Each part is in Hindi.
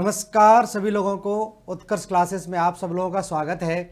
नमस्कार सभी लोगों को, उत्कर्ष क्लासेस में आप सब लोगों का स्वागत है।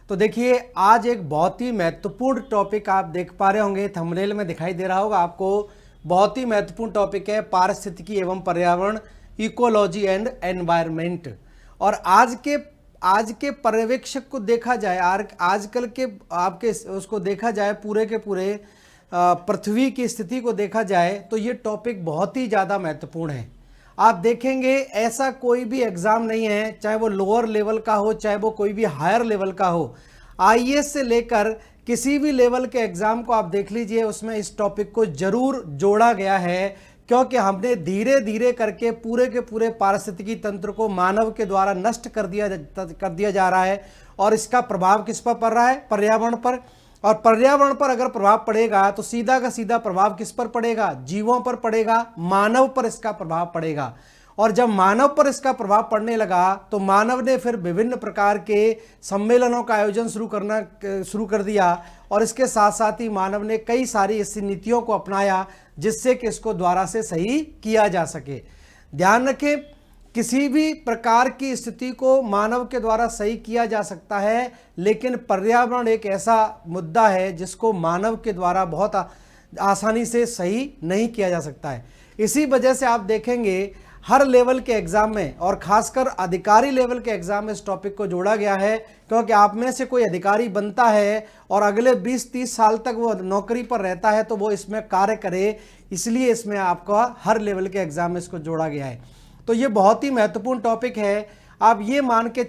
तो देखिए, आज एक बहुत ही महत्वपूर्ण टॉपिक आप देख पा रहे होंगे, थंबनेल में दिखाई दे रहा होगा आपको। बहुत ही महत्वपूर्ण टॉपिक है पारिस्थितिकी एवं पर्यावरण, इकोलॉजी एंड एनवायरनमेंट। और आज के पर्यवेक्षक को देखा जाए, आजकल के आपके उसको देखा जाए, पूरे के पूरे पृथ्वी की स्थिति को देखा जाए तो ये टॉपिक बहुत ही ज़्यादा महत्वपूर्ण है। आप देखेंगे ऐसा कोई भी एग्ज़ाम नहीं है, चाहे वो लोअर लेवल का हो, चाहे वो कोई भी हायर लेवल का हो, आईएएस से लेकर किसी भी लेवल के एग्ज़ाम को आप देख लीजिए, उसमें इस टॉपिक को ज़रूर जोड़ा गया है। क्योंकि हमने धीरे धीरे करके पूरे के पूरे पारिस्थितिकी तंत्र को मानव के द्वारा नष्ट कर दिया जा रहा है। और इसका प्रभाव किस पर पड़ रहा है? पर्यावरण पर। और पर्यावरण पर अगर प्रभाव पड़ेगा तो सीधा का सीधा प्रभाव किस पर पड़ेगा? जीवों पर पड़ेगा, मानव पर इसका प्रभाव पड़ेगा। और जब मानव पर इसका प्रभाव पड़ने लगा तो मानव ने फिर विभिन्न प्रकार के सम्मेलनों का आयोजन शुरू कर दिया। और इसके साथ साथ ही मानव ने कई सारी ऐसी नीतियों को अपनाया जिससे कि इसको द्वारा से सही किया जा सके। ध्यान रखें, किसी भी प्रकार की स्थिति को मानव के द्वारा सही किया जा सकता है, लेकिन पर्यावरण एक ऐसा मुद्दा है जिसको मानव के द्वारा बहुत आसानी से सही नहीं किया जा सकता है। इसी वजह से आप देखेंगे हर लेवल के एग्ज़ाम में, और खासकर अधिकारी लेवल के एग्ज़ाम में इस टॉपिक को जोड़ा गया है। क्योंकि आप में से कोई अधिकारी बनता है और अगले 20-30 साल तक वो नौकरी पर रहता है तो वो इसमें कार्य करे, इसलिए इसमें आपका हर लेवल के एग्ज़ाम में इसको जोड़ा गया है। तो ये बहुत ही महत्वपूर्ण टॉपिक है। आप ये मान के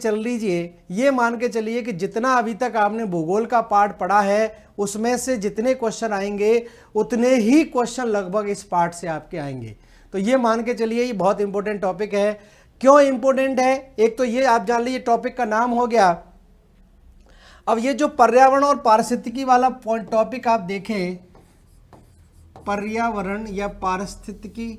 चलिए कि जितना अभी तक आपने भूगोल का पार्ट पढ़ा है उसमें से जितने क्वेश्चन आएंगे उतने ही क्वेश्चन लगभग इस पार्ट से आपके आएंगे। तो ये मान के चलिए ये बहुत इंपॉर्टेंट टॉपिक है। क्यों इंपॉर्टेंट है? एक तो ये आप जान लीजिए, टॉपिक का नाम हो गया। अब ये जो पर्यावरण और पारिस्थितिकी वाला टॉपिक आप देखें, पर्यावरण या पारिस्थितिकी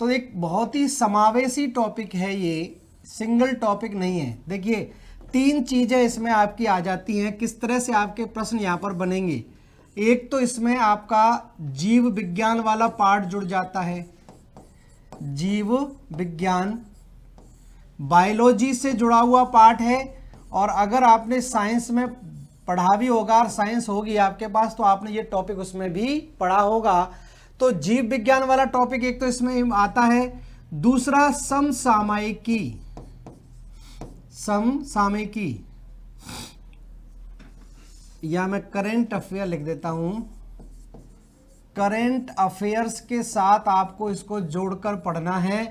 तो एक बहुत ही समावेशी टॉपिक है, ये सिंगल टॉपिक नहीं है। देखिए, 3 चीजें इसमें आपकी आ जाती हैं। किस तरह से आपके प्रश्न यहां पर बनेंगे? एक तो इसमें आपका जीव विज्ञान वाला पार्ट जुड़ जाता है, जीव विज्ञान, बायोलॉजी से जुड़ा हुआ पार्ट है। और अगर आपने साइंस में पढ़ा भी होगा और साइंस होगी आपके पास तो आपने ये टॉपिक उसमें भी पढ़ा होगा। तो जीव विज्ञान वाला टॉपिक एक तो इसमें आता है। दूसरा समसामयिकी या मैं करेंट अफेयर लिख देता हूं। करेंट अफेयर्स के साथ आपको इसको जोड़कर पढ़ना है,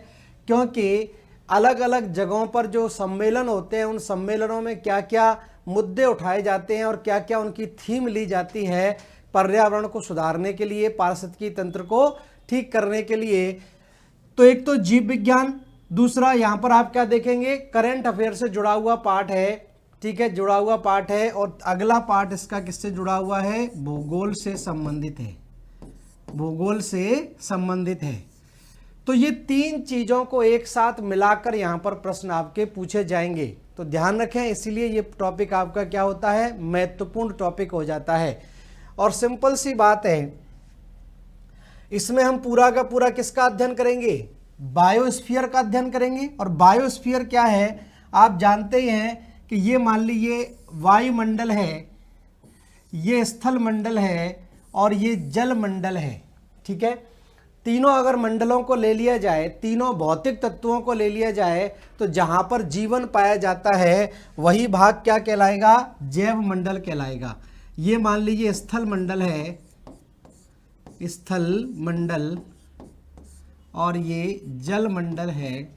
क्योंकि अलग अलग जगहों पर जो सम्मेलन होते हैं उन सम्मेलनों में क्या क्या मुद्दे उठाए जाते हैं और क्या क्या उनकी थीम ली जाती है पर्यावरण को सुधारने के लिए, पारिस्थितिकी तंत्र को ठीक करने के लिए। तो एक तो जीव विज्ञान, दूसरा यहां पर आप क्या देखेंगे, करंट अफेयर से जुड़ा हुआ पार्ट है। ठीक है, जुड़ा हुआ पार्ट है। और अगला पार्ट इसका किससे जुड़ा हुआ है? भूगोल से संबंधित है, भूगोल से संबंधित है। तो ये 3 चीजों को एक साथ मिलाकर यहां पर प्रश्न आपके पूछे जाएंगे। तो ध्यान रखें, इसीलिए ये टॉपिक आपका क्या होता है? महत्वपूर्ण टॉपिक हो जाता है। और सिंपल सी बात है, इसमें हम पूरा का पूरा किसका अध्ययन करेंगे? बायोस्फीयर का अध्ययन करेंगे। और बायोस्फीयर क्या है? आप जानते ही हैं कि ये मान लीजिए वायुमंडल है, ये स्थल मंडल है और ये जल मंडल है। ठीक है, तीनों अगर मंडलों को ले लिया जाए, तीनों भौतिक तत्वों को ले लिया जाए, तो जहां पर जीवन पाया जाता है वही भाग क्या कहलाएगा? जैव मंडल कहलाएगा। ये मान लीजिए स्थल मंडल है, स्थल मंडल, और ये जल मंडल है,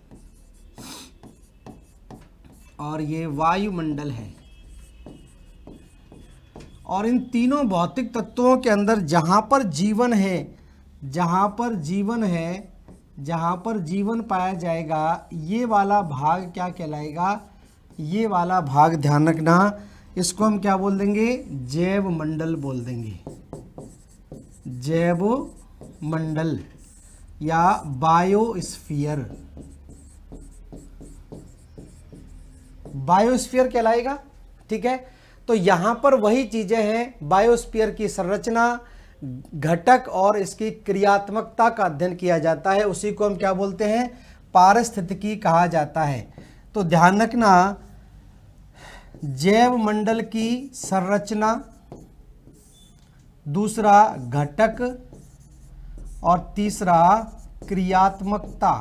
और ये वायुमंडल है। और इन तीनों भौतिक तत्वों के अंदर जहां पर जीवन पाया जाएगा, ये वाला भाग क्या कहलाएगा? ये वाला भाग ध्यान रखना, इसको हम क्या बोल देंगे? जैव मंडल बोल देंगे, जैव मंडल या बायोस्फीयर, बायोस्फीयर कहलाएगा। ठीक है, तो यहाँ पर वही चीज़ें हैं, बायोस्फीयर की संरचना, घटक और इसकी क्रियात्मकता का अध्ययन किया जाता है। उसी को हम क्या बोलते हैं, पारिस्थितिकी कहा जाता है। तो ध्यान रखना, जैव मंडल की संरचना, दूसरा घटक और तीसरा क्रियात्मकता।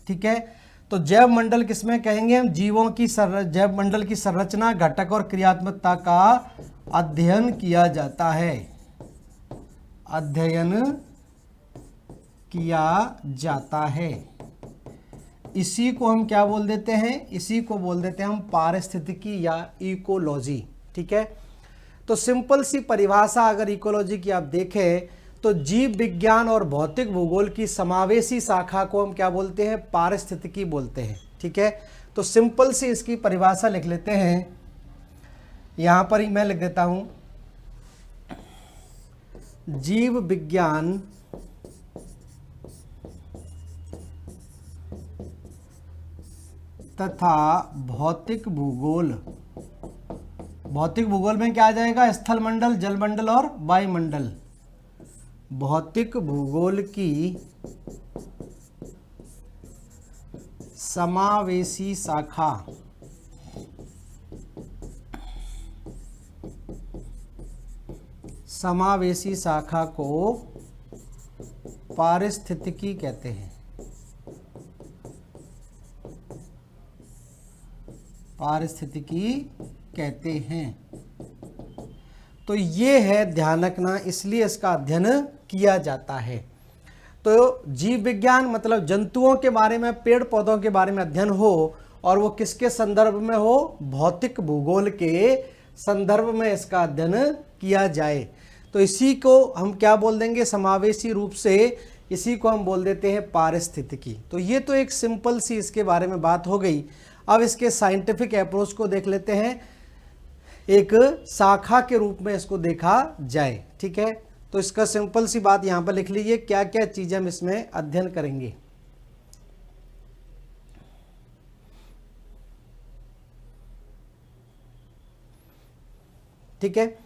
ठीक है। तो जैव मंडल किसमें कहेंगे हम, जीवों की जैव मंडल की संरचना, घटक और क्रियात्मकता का अध्ययन किया जाता है, अध्ययन किया जाता है। इसी को हम क्या बोल देते हैं, इसी को बोल देते हैं हम पारिस्थितिकी या इकोलॉजी। ठीक है। तो सिंपल सी परिभाषा अगर इकोलॉजी की आप देखें तो जीव विज्ञान और भौतिक भूगोल की समावेशी शाखा को हम क्या बोलते हैं, पारिस्थितिकी बोलते हैं। ठीक है। तो सिंपल सी इसकी परिभाषा लिख लेते हैं, यहां पर ही मैं लिख देता हूं, जीव विज्ञान तथा भौतिक भूगोल। भौतिक भूगोल में क्या आ जाएगा, स्थल मंडल, जल मंडल और वायुमंडल। भौतिक भूगोल की समावेशी शाखा, समावेशी शाखा को पारिस्थितिकी कहते हैं, पारिस्थितिकी कहते हैं। तो ये है, ध्यान रखना, इसलिए इसका अध्ययन किया जाता है। तो जीव विज्ञान मतलब जंतुओं के बारे में, पेड़ पौधों के बारे में अध्ययन हो, और वो किसके संदर्भ में हो, भौतिक भूगोल के संदर्भ में इसका अध्ययन किया जाए। तो इसी को हम क्या बोल देंगे, समावेशी रूप से इसी को हम बोल देते हैं पारिस्थितिकी। तो ये तो एक सिंपल सी इसके बारे में बात हो गई। अब इसके साइंटिफिक अप्रोच को देख लेते हैं, एक शाखा के रूप में इसको देखा जाए। ठीक है। तो इसका सिंपल सी बात यहां पर लिख लीजिए, क्या क्या चीजें हम इसमें अध्ययन करेंगे। ठीक है।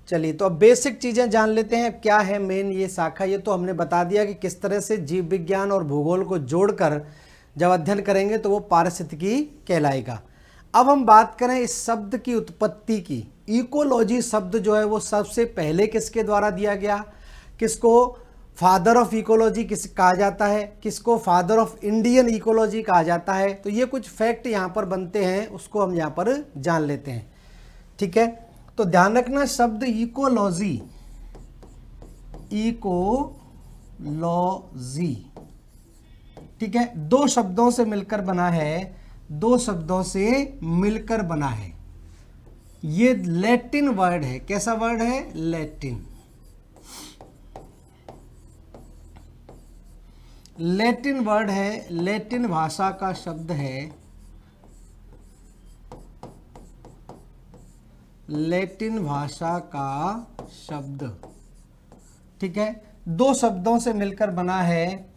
चलिए, तो अब बेसिक चीजें जान लेते हैं, क्या है मेन ये शाखा। ये तो हमने बता दिया कि किस तरह से जीव विज्ञान और भूगोल को जोड़कर जब अध्ययन करेंगे तो वो पारिस्थितिकी कहलाएगा। अब हम बात करें इस शब्द की उत्पत्ति की। इकोलॉजी शब्द जो है वो सबसे पहले किसके द्वारा दिया गया, किसको फादर ऑफ इकोलॉजी किस कहा जाता है, किसको फादर ऑफ इंडियन इकोलॉजी कहा जाता है। तो ये कुछ फैक्ट यहाँ पर बनते हैं, उसको हम यहाँ पर जान लेते हैं। ठीक है। तो ध्यान रखना, शब्द इकोलॉजी, इकोलॉजी, ठीक है, दो शब्दों से मिलकर बना है, दो शब्दों से मिलकर बना है। ये लैटिन वर्ड है। कैसा वर्ड है, लैटिन। लैटिन वर्ड है, लैटिन भाषा का शब्द है, लैटिन भाषा का शब्द। ठीक है। दो शब्दों से मिलकर बना है,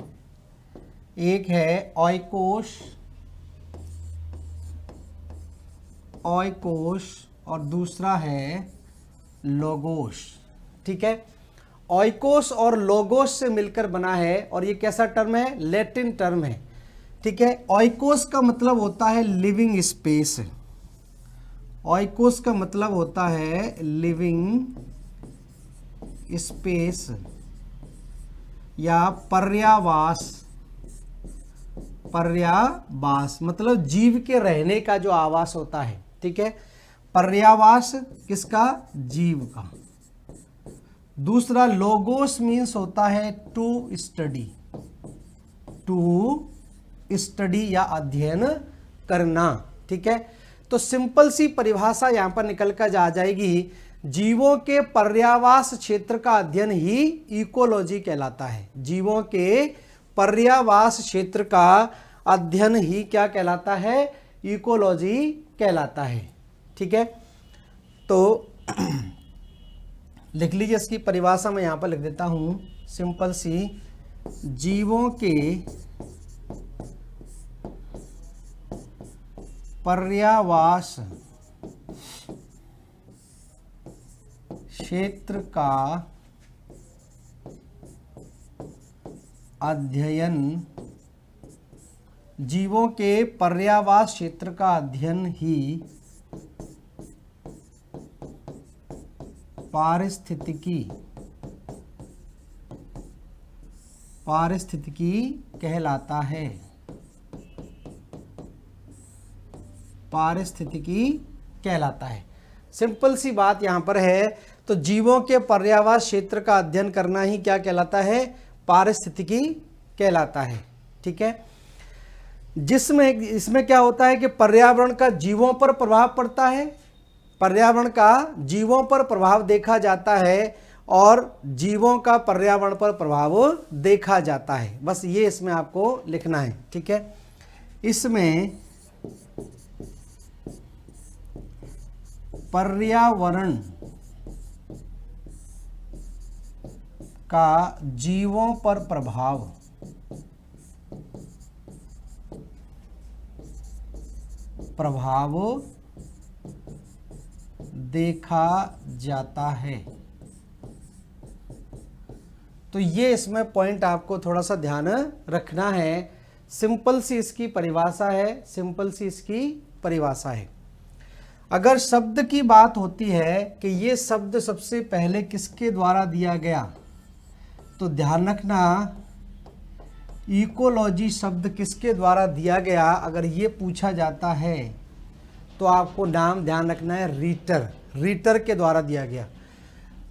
एक है ओइकोस, ओइकोस, और दूसरा है लोगोस। ठीक है। ओइकोस और लोगोस से मिलकर बना है, और ये कैसा टर्म है, लैटिन टर्म है। ठीक है। ओइकोस का मतलब होता है लिविंग स्पेस। ओइकोस का मतलब होता है लिविंग स्पेस या पर्यावास। पर्यावास मतलब जीव के रहने का जो आवास होता है। ठीक है। पर्यावास किसका, जीव का। दूसरा लोगोस मीन्स होता है टू स्टडी, टू स्टडी या अध्ययन करना। ठीक है। तो सिंपल सी परिभाषा यहां पर निकल कर आ जाएगी, जीवों के पर्यावास क्षेत्र का अध्ययन ही इकोलॉजी कहलाता है। जीवों के पर्यावास क्षेत्र का अध्ययन ही क्या कहलाता है, इकोलॉजी कहलाता है। ठीक है। तो लिख लीजिए इसकी परिभाषा, मैं यहां पर लिख देता हूं सिंपल सी, जीवों के पर्यावास क्षेत्र का अध्ययन, जीवों के पर्यावास क्षेत्र का अध्ययन ही पारिस्थितिकी कहलाता है। पारिस्थितिकी कहलाता है। सिंपल सी बात यहाँ पर है। तो जीवों के पर्यावास क्षेत्र का अध्ययन करना ही क्या कहलाता है? पारिस्थितिकी कहलाता है। ठीक है। इसमें क्या होता है कि पर्यावरण का जीवों पर प्रभाव पड़ता है, पर्यावरण का जीवों पर प्रभाव देखा जाता है और जीवों का पर्यावरण पर प्रभाव देखा जाता है। बस ये इसमें आपको लिखना है। ठीक है। इसमें पर्यावरण का जीवों पर प्रभाव देखा जाता है। तो ये इसमें पॉइंट आपको थोड़ा सा ध्यान रखना है। सिंपल सी इसकी परिभाषा है, अगर शब्द की बात होती है कि ये शब्द सबसे पहले किसके द्वारा दिया गया, तो ध्यान रखना इकोलॉजी शब्द किसके द्वारा दिया गया, अगर ये पूछा जाता है तो आपको नाम ध्यान रखना है रीटर के द्वारा दिया गया।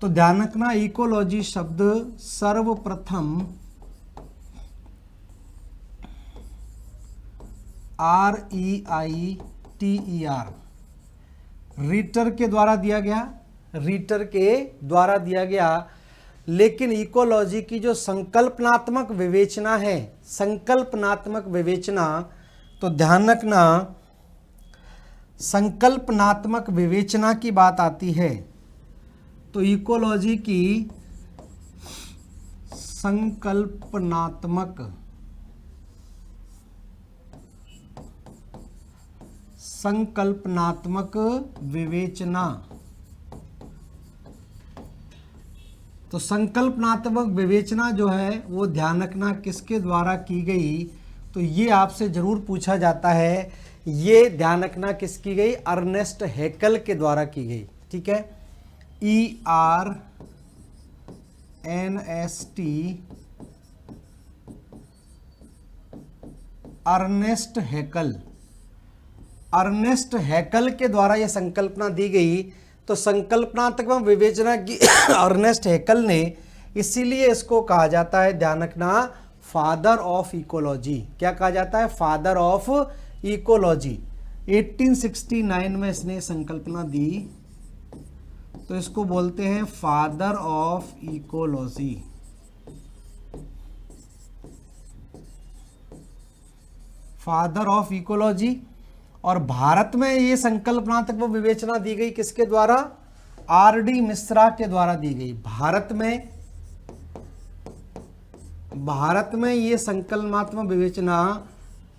तो ध्यान रखना इकोलॉजी शब्द सर्वप्रथम REITER रीटर के द्वारा दिया गया। लेकिन इकोलॉजी की जो संकल्पनात्मक विवेचना, तो ध्यान रखना संकल्पनात्मक विवेचना की बात आती है तो इकोलॉजी की संकल्पनात्मक विवेचना, तो संकल्पनात्मक विवेचना जो है वो ध्यान रखना किसके द्वारा की गई, तो ये आपसे जरूर पूछा जाता है। ये ध्यान रखना किसकी गई? अर्नेस्ट हैकल के द्वारा की गई। ठीक है। ERNST अर्नेस्ट हैकल के द्वारा यह संकल्पना दी गई। तो संकल्पनात्मक विवेचना की अर्नेस्ट हैकल ने, इसीलिए इसको कहा जाता है, ध्यान रखना, फादर ऑफ इकोलॉजी। क्या कहा जाता है? Father of ecology. 1869 में इसने संकल्पना दी, तो इसको बोलते हैं father of ecology. Father of ecology. और भारत में ये संकल्पनात्मक विवेचना दी गई किसके द्वारा? RD मिश्रा के द्वारा दी गई। भारत में ये संकल्पनात्मक विवेचना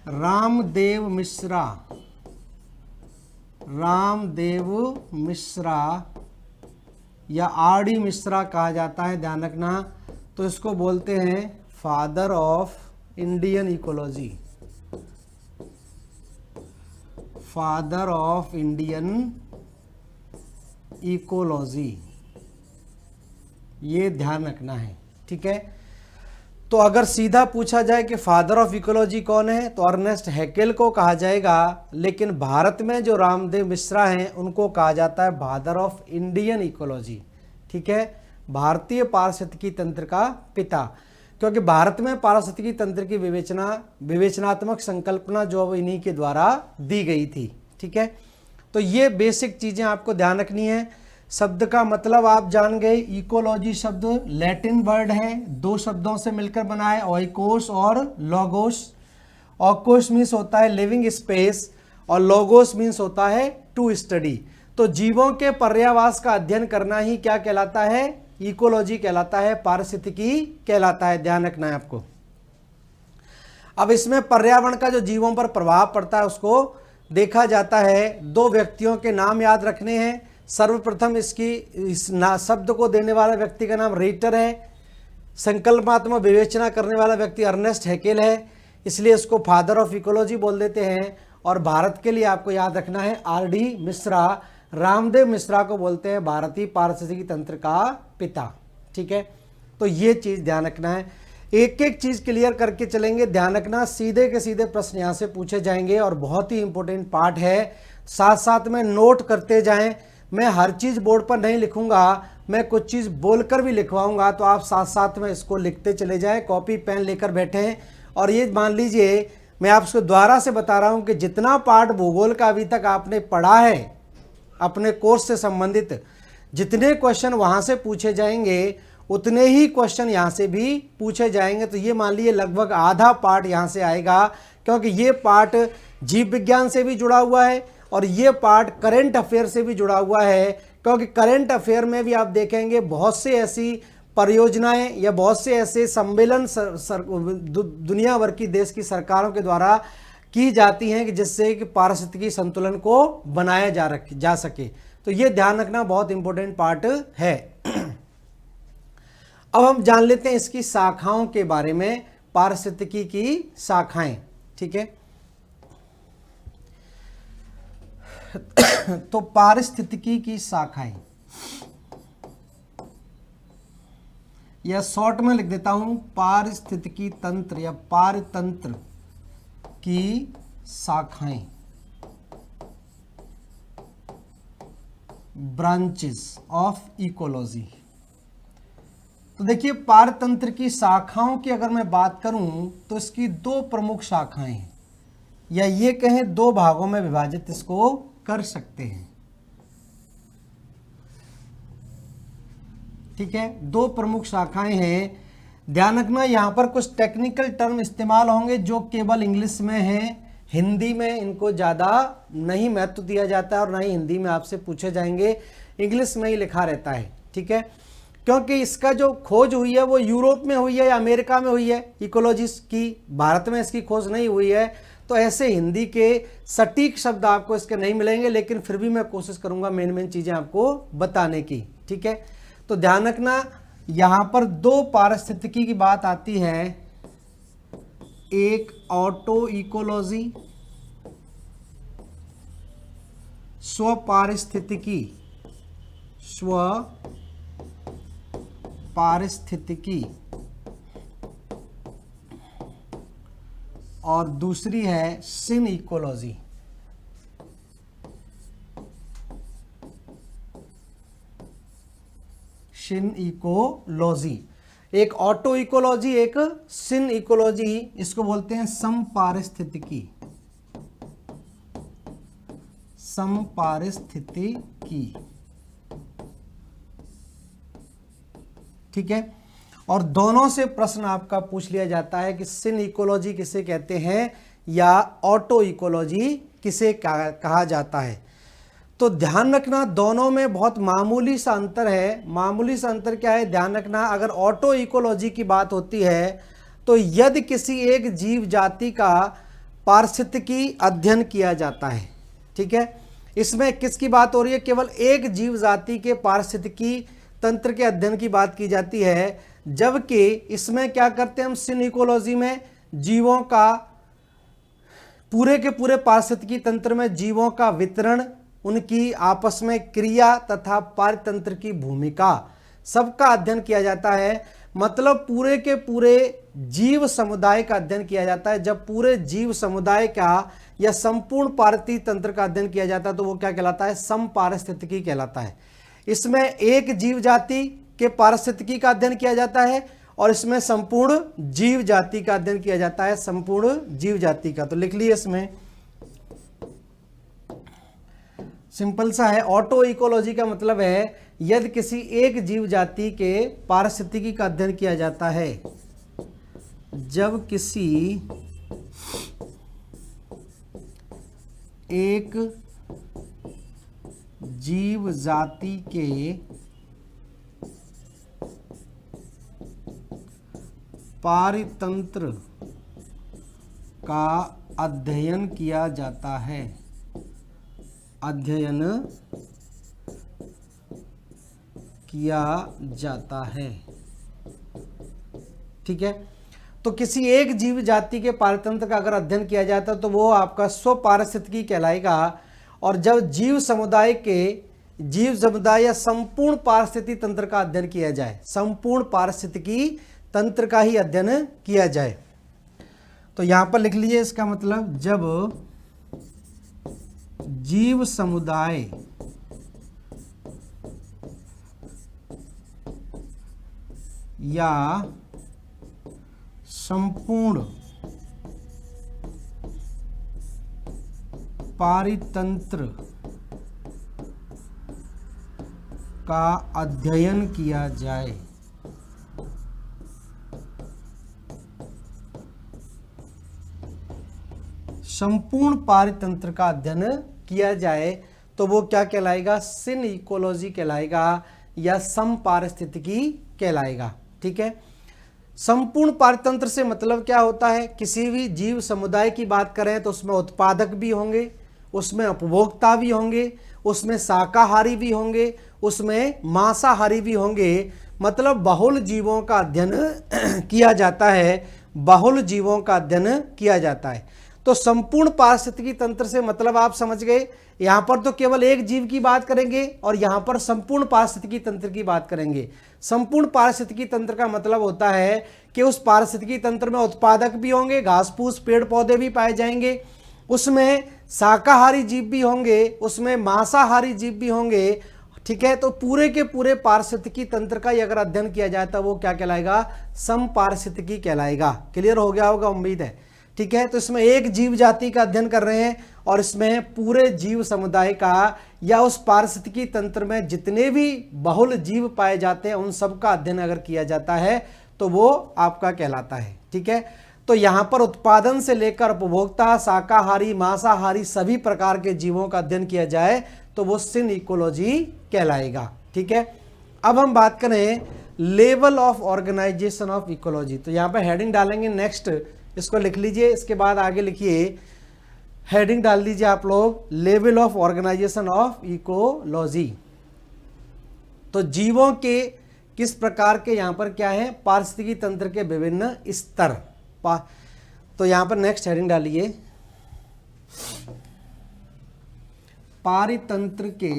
रामदेव मिश्रा या RD मिश्रा कहा जाता है, ध्यान रखना। तो इसको बोलते हैं father of Indian ecology. Father of Indian ecology, ये ध्यान रखना है। ठीक है। तो अगर सीधा पूछा जाए कि फादर ऑफ इकोलॉजी कौन है, तो अर्नेस्ट हैकेल को कहा जाएगा। लेकिन भारत में जो रामदेव मिश्रा हैं उनको कहा जाता है फादर ऑफ इंडियन इकोलॉजी। ठीक है। भारतीय पारिस्थितिकी तंत्र का पिता, क्योंकि भारत में पारिस्थितिकी तंत्र की विवेचनात्मक संकल्पना जो इन्हीं के द्वारा दी गई थी। ठीक है। तो ये बेसिक चीजें आपको ध्यान रखनी है। शब्द का मतलब आप जान गए। इकोलॉजी शब्द लैटिन वर्ड है, दो शब्दों से मिलकर बना है, ओइकोस और लोगोस। ओकोस मीन्स होता है लिविंग स्पेस और लोगोस मीन्स होता है टू स्टडी। तो जीवों के पर्यावास का अध्ययन करना ही क्या कहलाता है? इकोलॉजी कहलाता है, पारिस्थितिकी कहलाता है। ध्यान रखना है आपको। अब इसमें पर्यावरण का जो जीवों पर प्रभाव पड़ता है उसको देखा जाता है। दो व्यक्तियों के नाम याद रखने हैं। सर्वप्रथम इस शब्द को देने वाला व्यक्ति का नाम रेटर है। संकल्पात्मक विवेचना करने वाला व्यक्ति अर्नेस्ट हैकेल है, इसलिए इसको फादर ऑफ इकोलॉजी बोल देते हैं। और भारत के लिए आपको याद रखना है आर.डी. मिश्रा, रामदेव मिश्रा को बोलते हैं भारतीय पारिस्थितिकी तंत्र का पिता। ठीक है, तो ये चीज़ ध्यान रखना है। एक एक चीज़ क्लियर करके चलेंगे, ध्यान रखना। सीधे के सीधे प्रश्न यहाँ से पूछे जाएंगे और बहुत ही इंपॉर्टेंट पार्ट है। साथ साथ में नोट करते जाएं। मैं हर चीज़ बोर्ड पर नहीं लिखूंगा, मैं कुछ चीज़ बोलकर भी लिखवाऊंगा, तो आप साथ साथ में इसको लिखते चले जाएं। कॉपी पेन लेकर बैठें। और ये मान लीजिए, मैं आपको दोबारा से बता रहा हूं कि जितना पार्ट भूगोल का अभी तक आपने पढ़ा है अपने कोर्स से संबंधित, जितने क्वेश्चन वहां से पूछे जाएंगे उतने ही क्वेश्चन यहाँ से भी पूछे जाएंगे। तो ये मान लीजिए लगभग आधा पार्ट यहाँ से आएगा, क्योंकि ये पार्ट जीव विज्ञान से भी जुड़ा हुआ है और ये पार्ट करंट अफेयर से भी जुड़ा हुआ है। क्योंकि करंट अफेयर में भी आप देखेंगे बहुत से ऐसी परियोजनाएं या बहुत से ऐसे सम्मेलन दुनिया भर की देश की सरकारों के द्वारा की जाती हैं कि जिससे कि पारिस्थितिकी संतुलन को बनाया जा सके। तो ये ध्यान रखना बहुत इंपॉर्टेंट पार्ट है। अब हम जान लेते हैं इसकी शाखाओं के बारे में, पारिस्थितिकी की शाखाएं। ठीक है, तो पारिस्थितिकी की शाखाएं, या शॉर्ट में लिख देता हूं पारिस्थितिकी तंत्र या पारतंत्र की शाखाएं, ब्रांचेस ऑफ इकोलॉजी। तो देखिए, पारतंत्र की शाखाओं की अगर मैं बात करूं तो इसकी दो प्रमुख शाखाएं हैं, या ये कहें दो भागों में विभाजित इसको कर सकते हैं। ठीक है, दो प्रमुख शाखाएं हैं। ध्यान रखना, यहां पर कुछ टेक्निकल टर्म इस्तेमाल होंगे जो केवल इंग्लिश में हैं, हिंदी में इनको ज़्यादा नहीं महत्व दिया जाता है और ना ही हिंदी में आपसे पूछे जाएंगे, इंग्लिश में ही लिखा रहता है। ठीक है, क्योंकि इसका जो खोज हुई है वो यूरोप में हुई है या अमेरिका में हुई है इकोलॉजिस्ट की, भारत में इसकी खोज नहीं हुई है। तो ऐसे हिंदी के सटीक शब्द आपको इसके नहीं मिलेंगे, लेकिन फिर भी मैं कोशिश करूंगा मेन चीज़ें आपको बताने की। ठीक है, तो ध्यान रखना, यहाँ पर दो पारिस्थितिकी की बात आती है, एक ऑटो इकोलॉजी, स्वपारिस्थितिकी, पारिस्थितिकी, और दूसरी है सिन इकोलॉजी। सिन इकोलॉजी, एक ऑटो इकोलॉजी, एक सिन इकोलॉजी, इसको बोलते हैं समपारिस्थितिकी। समपारिस्थितिकी। ठीक है, और दोनों से प्रश्न आपका पूछ लिया जाता है कि सिन इकोलॉजी किसे कहते हैं या ऑटो इकोलॉजी किसे कहा जाता है। तो ध्यान रखना, दोनों में बहुत मामूली सा अंतर है। मामूली सा अंतर क्या है, ध्यान रखना, अगर ऑटो इकोलॉजी की बात होती है तो यदि किसी एक जीव जाति का पारिस्थितिकी अध्ययन किया जाता है। ठीक है, इसमें किसकी बात हो रही है, केवल एक जीव जाति के पारिस्थितिकी तंत्र के अध्ययन की बात की जाती है, जबकि इसमें क्या करते हैं हम सिन इकोलॉजी में जीवों का पूरे के पूरे पारिस्थितिकी तंत्र में जीवों का वितरण, उनकी आपस में क्रिया तथा पारतंत्र की भूमिका सबका अध्ययन किया जाता है। मतलब पूरे के पूरे जीव समुदाय का अध्ययन किया जाता है। जब पूरे जीव समुदाय का या संपूर्ण पारिस्थितिकी तंत्र का अध्ययन किया जाता है तो वो क्या कहलाता है, समपारिस्थितिकी कहलाता है। इसमें एक जीव जाति के पारिस्थितिकी का अध्ययन किया जाता है और इसमें संपूर्ण जीव जाति का अध्ययन किया जाता है, संपूर्ण जीव जाति का। तो लिख लिए, इसमें सिंपल सा है। ऑटो इकोलॉजी का मतलब है यदि किसी एक जीव जाति के पारिस्थितिकी का अध्ययन किया जाता है, जब किसी एक जीव जाति के पारितंत्र का अध्ययन किया जाता है, अध्ययन किया जाता है। ठीक है, तो किसी एक जीव जाति के पारतंत्र का अगर अध्ययन किया जाता है तो वो आपका स्वपारिस्थितिकी कहलाएगा। और जब जीव समुदाय या संपूर्ण पारिस्थितिकी तंत्र का अध्ययन किया जाए, संपूर्ण पारिस्थितिकी तंत्र का ही अध्ययन किया जाए, तो यहां पर लिख लीजिए इसका मतलब, जब जीव समुदाय या संपूर्ण पारितंत्र का अध्ययन किया जाए, संपूर्ण पारितंत्र का अध्ययन किया जाए, तो वो क्या कहलाएगा? सिन इकोलॉजी कहलाएगा या समपारिस्थितिकी कहलाएगा। ठीक है, संपूर्ण पारितंत्र से मतलब क्या होता है? किसी भी जीव समुदाय की बात करें तो उसमें उत्पादक भी होंगे, उसमें उपभोक्ता भी होंगे, उसमें शाकाहारी भी होंगे, उसमें मांसाहारी भी होंगे। मतलब बहुल जीवों का अध्ययन किया जाता है, बहुल जीवों का अध्ययन किया जाता है। तो संपूर्ण पारिस्थितिकी तंत्र से मतलब आप समझ गए, यहां पर तो केवल एक जीव की बात करेंगे और यहां पर संपूर्ण पारिस्थितिकी तंत्र की बात करेंगे। संपूर्ण पारिस्थितिकी तंत्र का मतलब होता है कि उस पारिस्थितिकी तंत्र में उत्पादक भी होंगे, घास फूस पेड़ पौधे भी पाए जाएंगे, उसमें शाकाहारी जीव भी होंगे, उसमें मांसाहारी जीव भी होंगे। ठीक है, तो पूरे के पूरे पारिस्थितिकी तंत्र का अगर अध्ययन किया जाए तो वो क्या कहलाएगा? समपारिस्थितिकी कहलाएगा। क्लियर हो गया होगा उम्मीद है। ठीक है, तो इसमें एक जीव जाति का अध्ययन कर रहे हैं और इसमें पूरे जीव समुदाय का या उस पारिस्थितिकी तंत्र में जितने भी बहुल जीव पाए जाते हैं उन सब का अध्ययन अगर किया जाता है तो वो आपका कहलाता है। ठीक है, तो यहां पर उत्पादन से लेकर उपभोक्ता, शाकाहारी, मांसाहारी सभी प्रकार के जीवों का अध्ययन किया जाए तो वो सिन इकोलॉजी कहलाएगा। ठीक है, अब हम बात करें level of organization of ecology, तो यहां पर हेडिंग डालेंगे नेक्स्ट, इसको लिख लीजिए, इसके बाद आगे लिखिए, हेडिंग डाल दीजिए आप लोग, level of organization of ecology. तो जीवों के किस प्रकार के यहां पर क्या है? पारिस्थितिकी तंत्र के विभिन्न स्तर। तो यहां पर नेक्स्ट हेडिंग डालिए, पारितंत्र के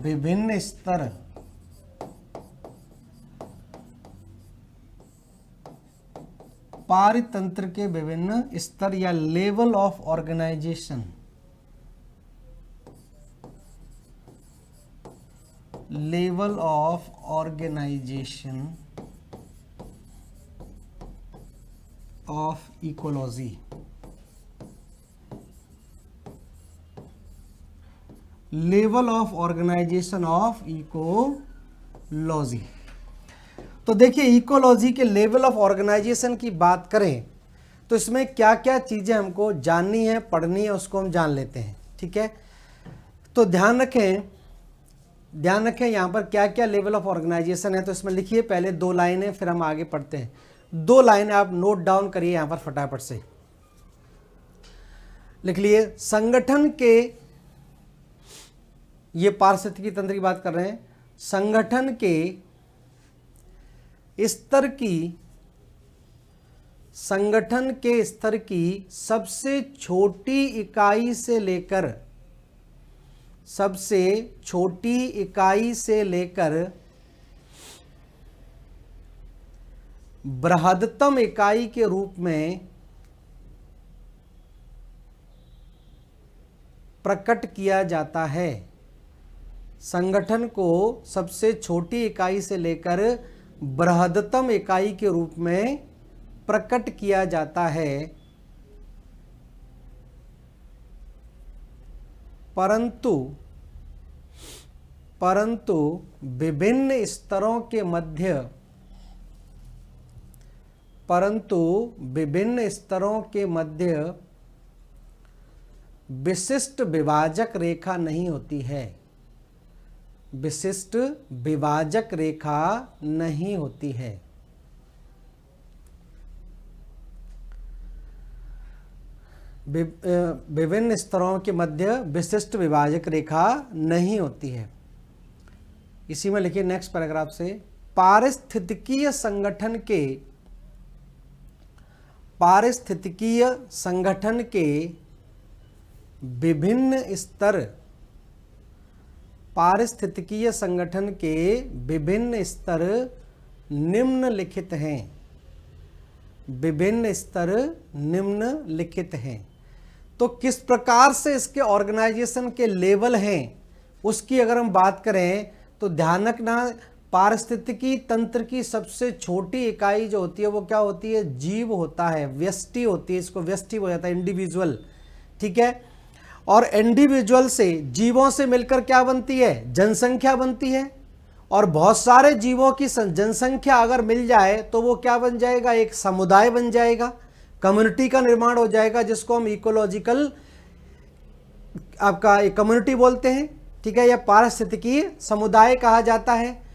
विभिन्न स्तर। पारितंत्र के विभिन्न स्तर या level of organization, level of organization of ecology. Level of organization of ecology. तो देखिए, इकोलॉजी के लेवल ऑफ ऑर्गेनाइजेशन की बात करें तो इसमें क्या क्या चीज़ें हमको जाननी है, पढ़नी है, उसको हम जान लेते हैं। ठीक है, तो ध्यान रखें यहाँ पर क्या क्या लेवल ऑफ ऑर्गेनाइजेशन है। तो इसमें लिखिए पहले 2 लाइनें, फिर हम आगे पढ़ते हैं। 2 लाइनें आप नोट डाउन करिए यहाँ पर फटाफट से लिख लिए। संगठन के, ये पारिस्थितिकी तंत्र की बात कर रहे हैं, संगठन के स्तर की सबसे छोटी इकाई से लेकर बृहत्तम इकाई के रूप में प्रकट किया जाता है। संगठन को सबसे छोटी इकाई से लेकर बृहत्तम इकाई के रूप में प्रकट किया जाता है, परंतु विभिन्न स्तरों के मध्य विशिष्ट विभाजक रेखा नहीं होती है। विशिष्ट विभाजक रेखा नहीं होती है। विभिन्न स्तरों के मध्य विशिष्ट विभाजक रेखा नहीं होती है। इसी में लिखिए नेक्स्ट पैराग्राफ से, पारिस्थितिकीय संगठन के विभिन्न स्तर, पारिस्थितिकीय संगठन के विभिन्न स्तर निम्नलिखित हैं। विभिन्न स्तर निम्नलिखित हैं। तो किस प्रकार से इसके ऑर्गेनाइजेशन के लेवल हैं उसकी अगर हम बात करें तो ध्यान रखना, पारिस्थितिकी तंत्र की सबसे छोटी इकाई जो होती है वो क्या होती है? जीव होता है, व्यष्टि होती है। इसको व्यष्टि हो जाता है, इंडिविजुअल। ठीक है। और इंडिविजुअल से, जीवों से मिलकर क्या बनती है? जनसंख्या बनती है। और बहुत सारे जीवों की जनसंख्या अगर मिल जाए तो वो क्या बन जाएगा? एक समुदाय बन जाएगा, कम्युनिटी का निर्माण हो जाएगा, जिसको हम इकोलॉजिकल आपका कम्युनिटी बोलते हैं। ठीक है, या पारिस्थितिकी समुदाय कहा जाता है।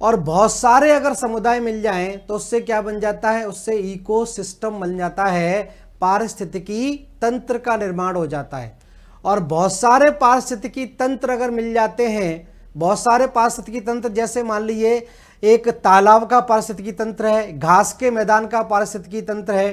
और बहुत सारे अगर समुदाय मिल जाएं तो उससे क्या बन जाता है? उससे इकोसिस्टम बन जाता है, पारिस्थितिकी तंत्र का निर्माण हो जाता है। और बहुत सारे पारिस्थितिकी तंत्र अगर मिल जाते हैं, बहुत सारे पारिस्थितिकी तंत्र, जैसे मान लीजिए एक तालाब का पारिस्थितिकी तंत्र है, घास के मैदान का पारिस्थितिकी तंत्र है।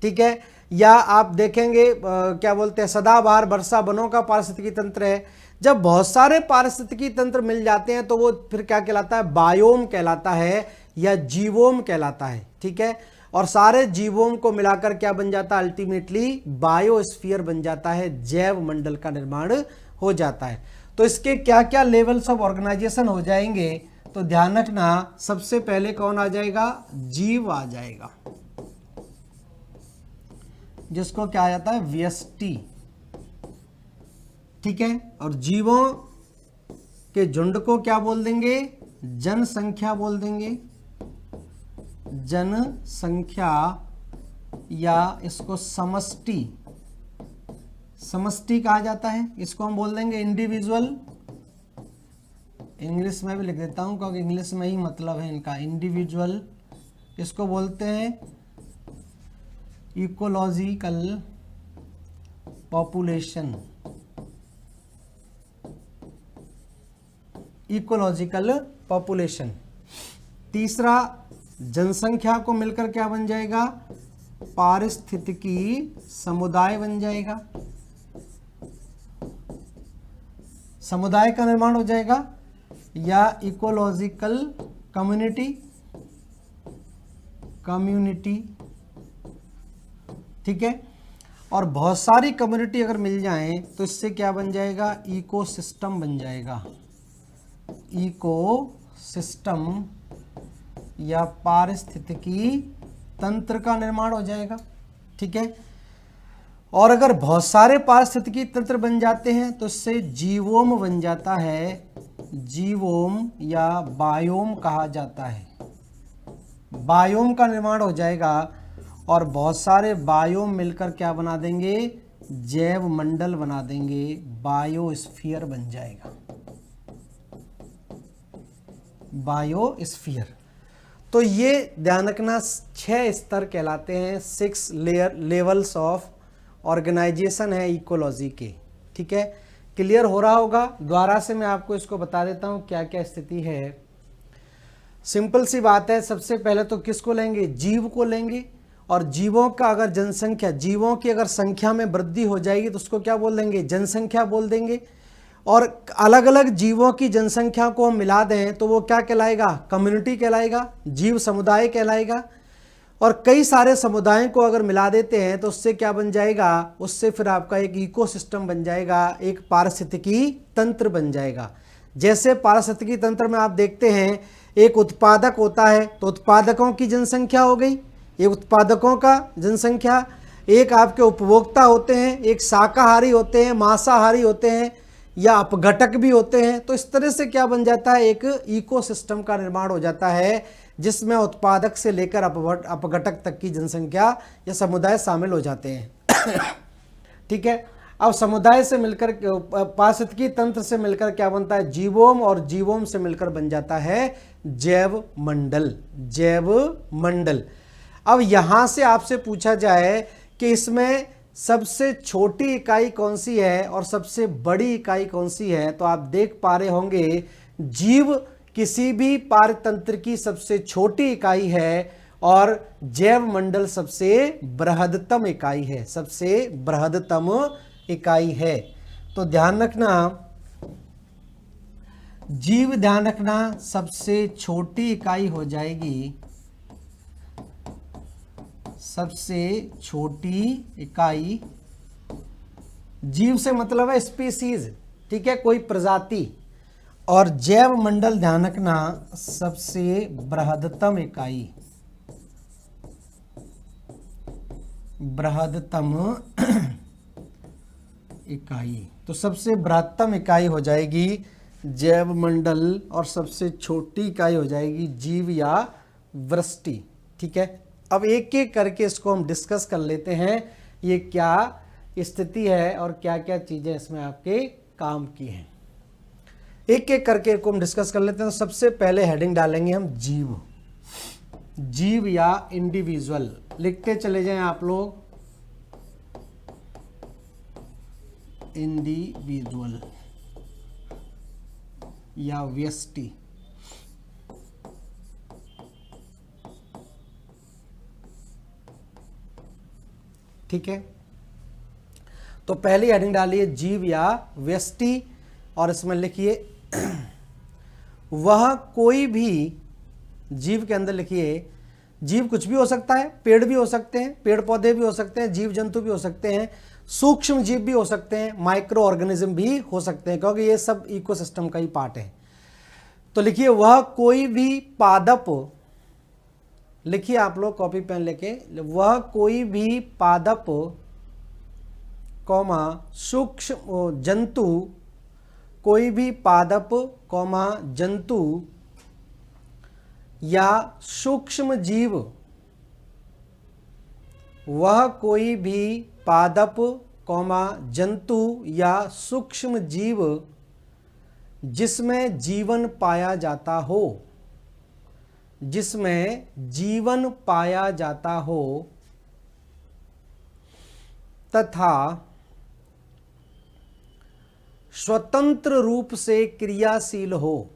ठीक है, या आप देखेंगे क्या बोलते हैं, सदाबहार वर्षा वनों का पारिस्थितिकी तंत्र है। जब बहुत सारे पारिस्थितिकी तंत्र मिल जाते हैं तो वो फिर क्या कहलाता है? बायोम कहलाता है या जीवोम कहलाता है। ठीक है, और सारे जीवोम को मिलाकर क्या बन जाता है? अल्टीमेटली बायोस्फीयर बन जाता है, जैव मंडल का निर्माण हो जाता है। तो इसके क्या क्या लेवल्स ऑफ ऑर्गेनाइजेशन हो जाएंगे तो ध्यान रखना, सबसे पहले कौन आ जाएगा? जीव आ जाएगा, जिसको क्या आ जाता है? व्यष्टि। ठीक है, और जीवों के झुंड को क्या बोल देंगे? जनसंख्या बोल देंगे, जनसंख्या, या इसको समष्टि, समष्टि कहा जाता है। इसको हम बोल देंगे इंडिविजुअल। इंग्लिश में भी लिख देता हूं क्योंकि इंग्लिश में ही मतलब है इनका, इंडिविजुअल। इसको बोलते हैं इकोलॉजिकल पॉपुलेशन, इकोलॉजिकल पॉपुलेशन। तीसरा, जनसंख्या को मिलकर क्या बन जाएगा? पारिस्थितिकी समुदाय बन जाएगा, समुदाय का निर्माण हो जाएगा, या इकोलॉजिकल कम्युनिटी, कम्युनिटी। ठीक है, और बहुत सारी कम्युनिटी अगर मिल जाएं तो इससे क्या बन जाएगा? इकोसिस्टम बन जाएगा, इकोसिस्टम या पारिस्थितिकी तंत्र का निर्माण हो जाएगा। ठीक है, और अगर बहुत सारे पारिस्थितिकी तंत्र बन जाते हैं तो इससे जीवोम बन जाता है, जीवोम या बायोम कहा जाता है, बायोम का निर्माण हो जाएगा। और बहुत सारे बायोम मिलकर क्या बना देंगे? जैव मंडल बना देंगे, बायोस्फीयर बन जाएगा, बायोस्फीयर। तो ये ध्यान रखना, 6 स्तर कहलाते हैं, 6 लेवल्स ऑफ ऑर्गेनाइजेशन है इकोलॉजी के। ठीक है, क्लियर हो रहा होगा? दोबारा से मैं आपको इसको बता देता हूँ क्या क्या स्थिति है। सिंपल सी बात है, सबसे पहले तो किसको लेंगे? जीव को लेंगे। और जीवों का अगर जनसंख्या, जीवों की अगर संख्या में वृद्धि हो जाएगी तो उसको क्या बोल देंगे? जनसंख्या बोल देंगे। और अलग अलग जीवों की जनसंख्या को हम मिला दें तो वो क्या कहलाएगा? कम्युनिटी कहलाएगा, जीव समुदाय कहलाएगा। और कई सारे समुदायों को अगर मिला देते हैं तो उससे क्या बन जाएगा? उससे फिर आपका एक इकोसिस्टम बन जाएगा, एक पारिस्थितिकी तंत्र बन जाएगा। जैसे पारिस्थितिकी तंत्र में आप देखते हैं एक उत्पादक होता है तो उत्पादकों की जनसंख्या हो गई, एक उत्पादकों का जनसंख्या, एक आपके उपभोक्ता होते हैं, एक शाकाहारी होते हैं, मांसाहारी होते हैं, या अपघटक भी होते हैं। तो इस तरह से क्या बन जाता है? एक इकोसिस्टम का निर्माण हो जाता है जिसमें उत्पादक से लेकर अपघटक तक की जनसंख्या या समुदाय शामिल हो जाते हैं। ठीक है, अब समुदाय से मिलकर, पारिस्थितिकी तंत्र से मिलकर क्या बनता है? जीवोम, और जीवोम से मिलकर बन जाता है जैव मंडल, जैव मंडल। अब यहां से आपसे पूछा जाए कि इसमें सबसे छोटी इकाई कौन सी है और सबसे बड़ी इकाई कौन सी है, तो आप देख पा रहे होंगे जीव किसी भी पारतंत्र की सबसे छोटी इकाई है और जैव मंडल सबसे बृहदतम इकाई है, सबसे बृहदतम इकाई है। तो ध्यान रखना, जीव ध्यान रखना सबसे छोटी इकाई हो जाएगी, सबसे छोटी इकाई। जीव से मतलब है स्पीसीज, ठीक है, कोई प्रजाति। और जैव मंडल ध्यान रखना सबसे बृहदतम इकाई, बृहदतम इकाई। तो सबसे बृहत्तम इकाई हो जाएगी जैव मंडल और सबसे छोटी इकाई हो जाएगी जीव या वृष्टि। ठीक है, अब एक एक करके इसको हम डिस्कस कर लेते हैं, ये क्या स्थिति है और क्या क्या चीजें इसमें आपके काम की हैं। एक एक करके इसको हम डिस्कस कर लेते हैं। तो सबसे पहले हेडिंग डालेंगे हम जीव, जीव या इंडिविजुअल। लिखते चले जाएं आप लोग, इंडिविजुअल या व्यष्टि। ठीक है, तो पहली हेडिंग डालिए जीव या व्यष्टि और इसमें लिखिए वह कोई भी, जीव के अंदर लिखिए जीव कुछ भी हो सकता है, पेड़ भी हो सकते हैं, पेड़ पौधे भी हो सकते हैं, जीव जंतु भी हो सकते हैं, सूक्ष्म जीव भी हो सकते हैं, माइक्रो ऑर्गेनिज्म भी हो सकते हैं, क्योंकि ये सब इकोसिस्टम का ही पार्ट है। तो लिखिए वह कोई भी पादप, लिखिए आप लोग कॉपी पेन लेके, वह कोई भी पादप कौमा सूक्ष्म जंतु, कोई भी पादप कौमा जंतु या सूक्ष्म जीव, वह कोई भी पादप कौमा जंतु या सूक्ष्म जीव जिसमें जीवन पाया जाता हो, जिसमें जीवन पाया जाता हो तथा स्वतंत्र रूप से क्रियाशील हो,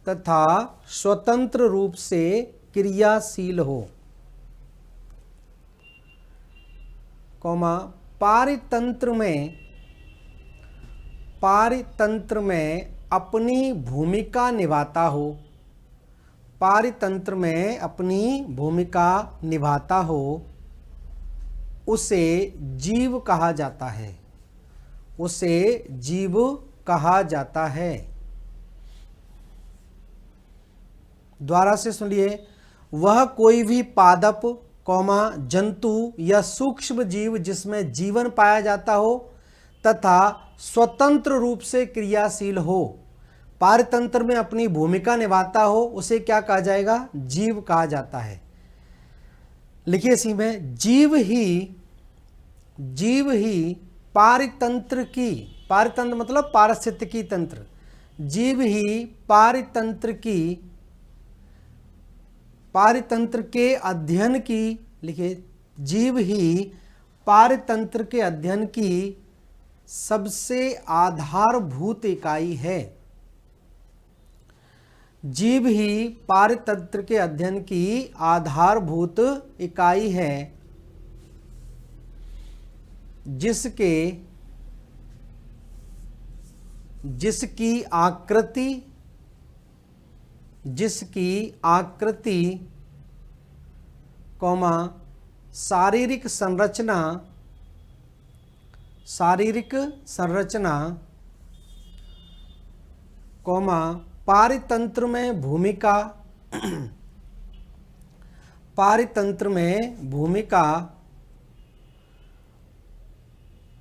तथा स्वतंत्र रूप से क्रियाशील हो, कौमा पारितंत्र में अपनी भूमिका निभाता हो, पारितंत्र में अपनी भूमिका निभाता हो, उसे जीव कहा जाता है, उसे जीव कहा जाता है। द्वारा से सुनिए, वह कोई भी पादप कौमा जंतु या सूक्ष्म जीव जिसमें जीवन पाया जाता हो तथा स्वतंत्र रूप से क्रियाशील हो, पारतंत्र में अपनी भूमिका निभाता हो, उसे क्या कहा जाएगा? जीव कहा जाता है। लिखिए इसी में, जीव ही पारितंत्र की, पारितंत्र मतलब पारिस्थितिकी तंत्र, जीव ही पारितंत्र के अध्ययन की, लिखिए जीव ही पारितंत्र के अध्ययन की सबसे आधारभूत इकाई है, जीव ही पारितंत्र के अध्ययन की आधारभूत इकाई है, जिसकी आकृति कौमा शारीरिक संरचना कौमा पारितंत्र में भूमिका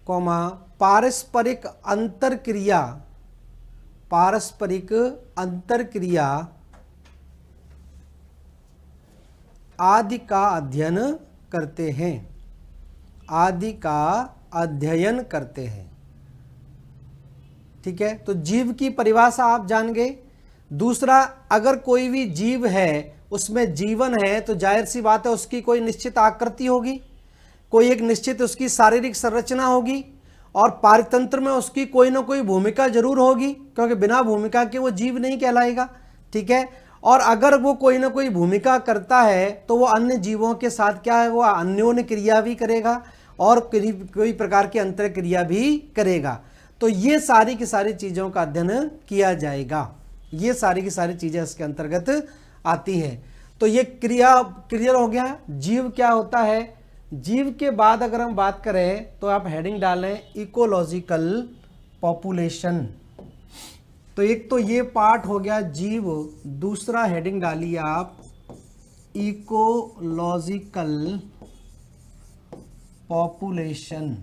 कौमा पारस्परिक अंतरक्रिया आदि का अध्ययन करते हैं, ठीक है। तो जीव की परिभाषा आप जान गए। दूसरा, अगर कोई भी जीव है उसमें जीवन है तो जाहिर सी बात है उसकी कोई निश्चित आकृति होगी, कोई एक निश्चित उसकी शारीरिक संरचना होगी और पारतंत्र में उसकी कोई ना कोई भूमिका जरूर होगी, क्योंकि बिना भूमिका के वो जीव नहीं कहलाएगा। ठीक है, और अगर वो कोई ना कोई भूमिका करता है तो वो अन्य जीवों के साथ क्या है, वो अन्योन्य क्रिया भी करेगा और कोई प्रकार की अंतर क्रिया भी करेगा। तो ये सारी की सारी चीज़ों का अध्ययन किया जाएगा, ये सारी की सारी चीज़ें इसके अंतर्गत आती है। तो ये क्रिया क्लियर हो गया। जीव क्या होता है, जीव के बाद अगर हम बात करें तो आप हेडिंग डालें इकोलॉजिकल पॉपुलेशन। तो एक तो ये पार्ट हो गया जीव, दूसरा हेडिंग डालिए आप इकोलॉजिकल पॉपुलेशन।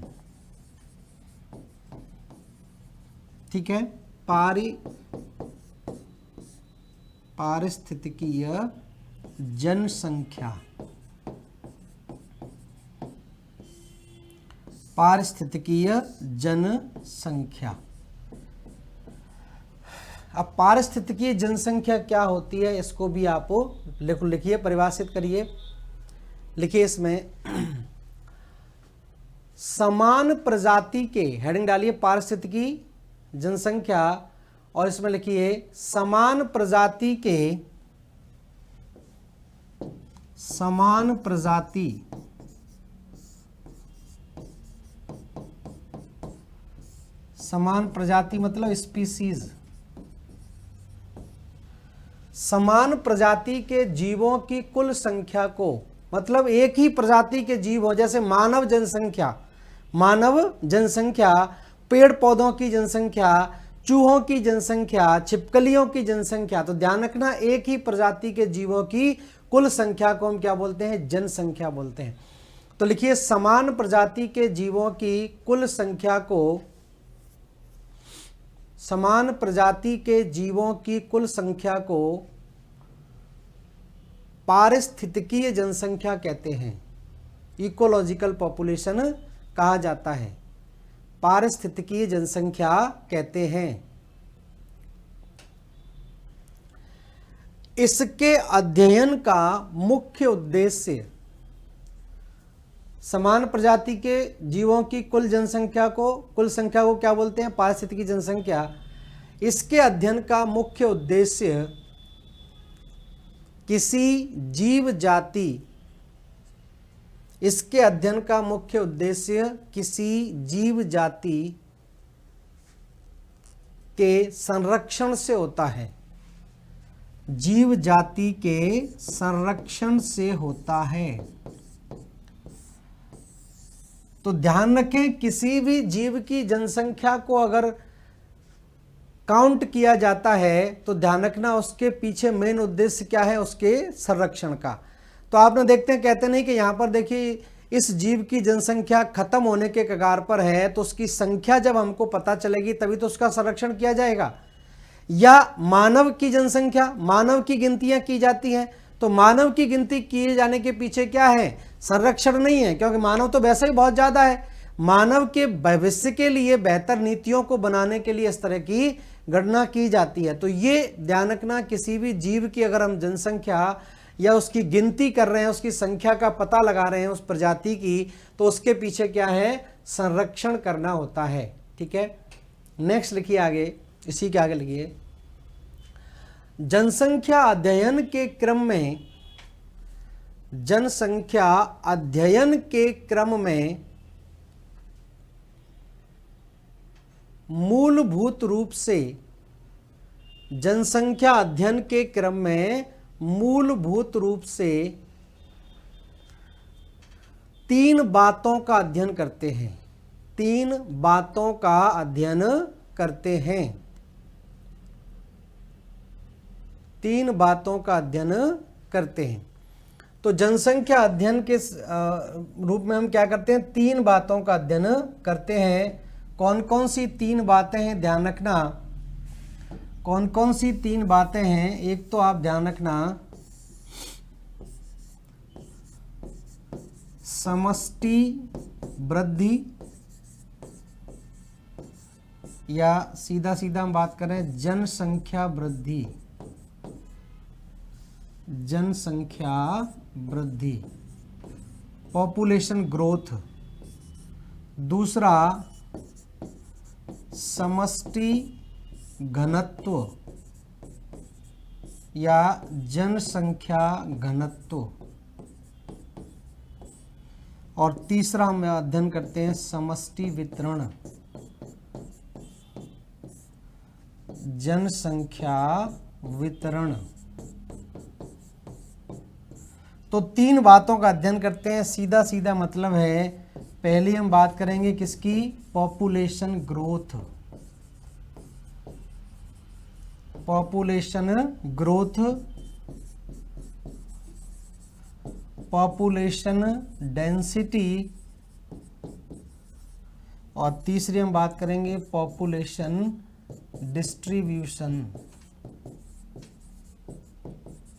ठीक है, पारिस्थितिकीय जनसंख्या, पारिस्थितिकीय जनसंख्या। अब पारिस्थितिकीय जनसंख्या क्या होती है, इसको भी आप लिखिए, परिभाषित करिए। लिखिए इसमें समान प्रजाति के, हेडिंग डालिए पारिस्थितिकी जनसंख्या, और इसमें लिखिए समान प्रजाति समान प्रजाति मतलब स्पीसीज, समान प्रजाति के जीवों की कुल संख्या को, मतलब एक ही प्रजाति के जीव हो, जैसे मानव जनसंख्या, पेड़ पौधों की जनसंख्या, चूहों की जनसंख्या, छिपकलियों की जनसंख्या। तो ध्यान रखना, एक ही प्रजाति के जीवों की कुल संख्या को हम क्या बोलते हैं, जनसंख्या बोलते हैं। तो लिखिए समान प्रजाति के जीवों की कुल संख्या को, समान प्रजाति के जीवों की कुल संख्या को पारिस्थितिकीय जनसंख्या कहते हैं, इकोलॉजिकल पॉपुलेशन कहा जाता है, पारिस्थितिकीय जनसंख्या कहते हैं। इसके अध्ययन का मुख्य उद्देश्य, समान प्रजाति के जीवों की कुल संख्या को क्या बोलते हैं, पारिस्थितिकीय जनसंख्या। इसके अध्ययन का मुख्य उद्देश्य किसी जीव जाति, इसके अध्ययन का मुख्य उद्देश्य किसी जीव जाति के संरक्षण से होता है, जीव जाति के संरक्षण से होता है। तो ध्यान रखें, किसी भी जीव की जनसंख्या को अगर काउंट किया जाता है तो ध्यान रखना उसके पीछे मेन उद्देश्य क्या है, उसके संरक्षण का। तो आपने देखते हैं, कहते नहीं कि यहाँ पर देखिए इस जीव की जनसंख्या खत्म होने के कगार पर है, तो उसकी संख्या जब हमको पता चलेगी तभी तो उसका संरक्षण किया जाएगा। या मानव की जनसंख्या, मानव की गिनतियां की जाती हैं, तो मानव की गिनती किए जाने के पीछे क्या है, संरक्षण नहीं है, क्योंकि मानव तो वैसे ही बहुत ज्यादा है। मानव के भविष्य के लिए बेहतर नीतियों को बनाने के लिए इस तरह की गणना की जाती है। तो ये ध्यान रखना, किसी भी जीव की अगर हम जनसंख्या या उसकी गिनती कर रहे हैं, उसकी संख्या का पता लगा रहे हैं उस प्रजाति की, तो उसके पीछे क्या है, संरक्षण करना होता है। ठीक है, नेक्स्ट लिखिए आगे, इसी के आगे लिखिए, जनसंख्या अध्ययन के क्रम में, जनसंख्या अध्ययन के क्रम में मूलभूत रूप से, जनसंख्या अध्ययन के क्रम में मूलभूत रूप से 3 बातों का अध्ययन करते हैं, 3 बातों का अध्ययन करते हैं, 3 बातों का अध्ययन करते हैं। तो जनसंख्या अध्ययन के रूप में हम क्या करते हैं, 3 बातों का अध्ययन करते हैं। कौन कौन सी 3 बातें हैं, ध्यान रखना, कौन कौन सी 3 बातें हैं। एक तो आप ध्यान रखना, समष्टि वृद्धि, या सीधा सीधा हम बात करें जनसंख्या वृद्धि, जनसंख्या वृद्धि। पॉपुलेशन ग्रोथ, दूसरा समष्टि घनत्व या जनसंख्या घनत्व, और तीसरा हम अध्ययन करते हैं समष्टि वितरण, जनसंख्या वितरण। तो तीन बातों का अध्ययन करते हैं। सीधा सीधा मतलब है, पहले हम बात करेंगे किसकी, population growth, population growth, population density, और तीसरी हम बात करेंगे पॉपुलेशन डिस्ट्रीब्यूशन,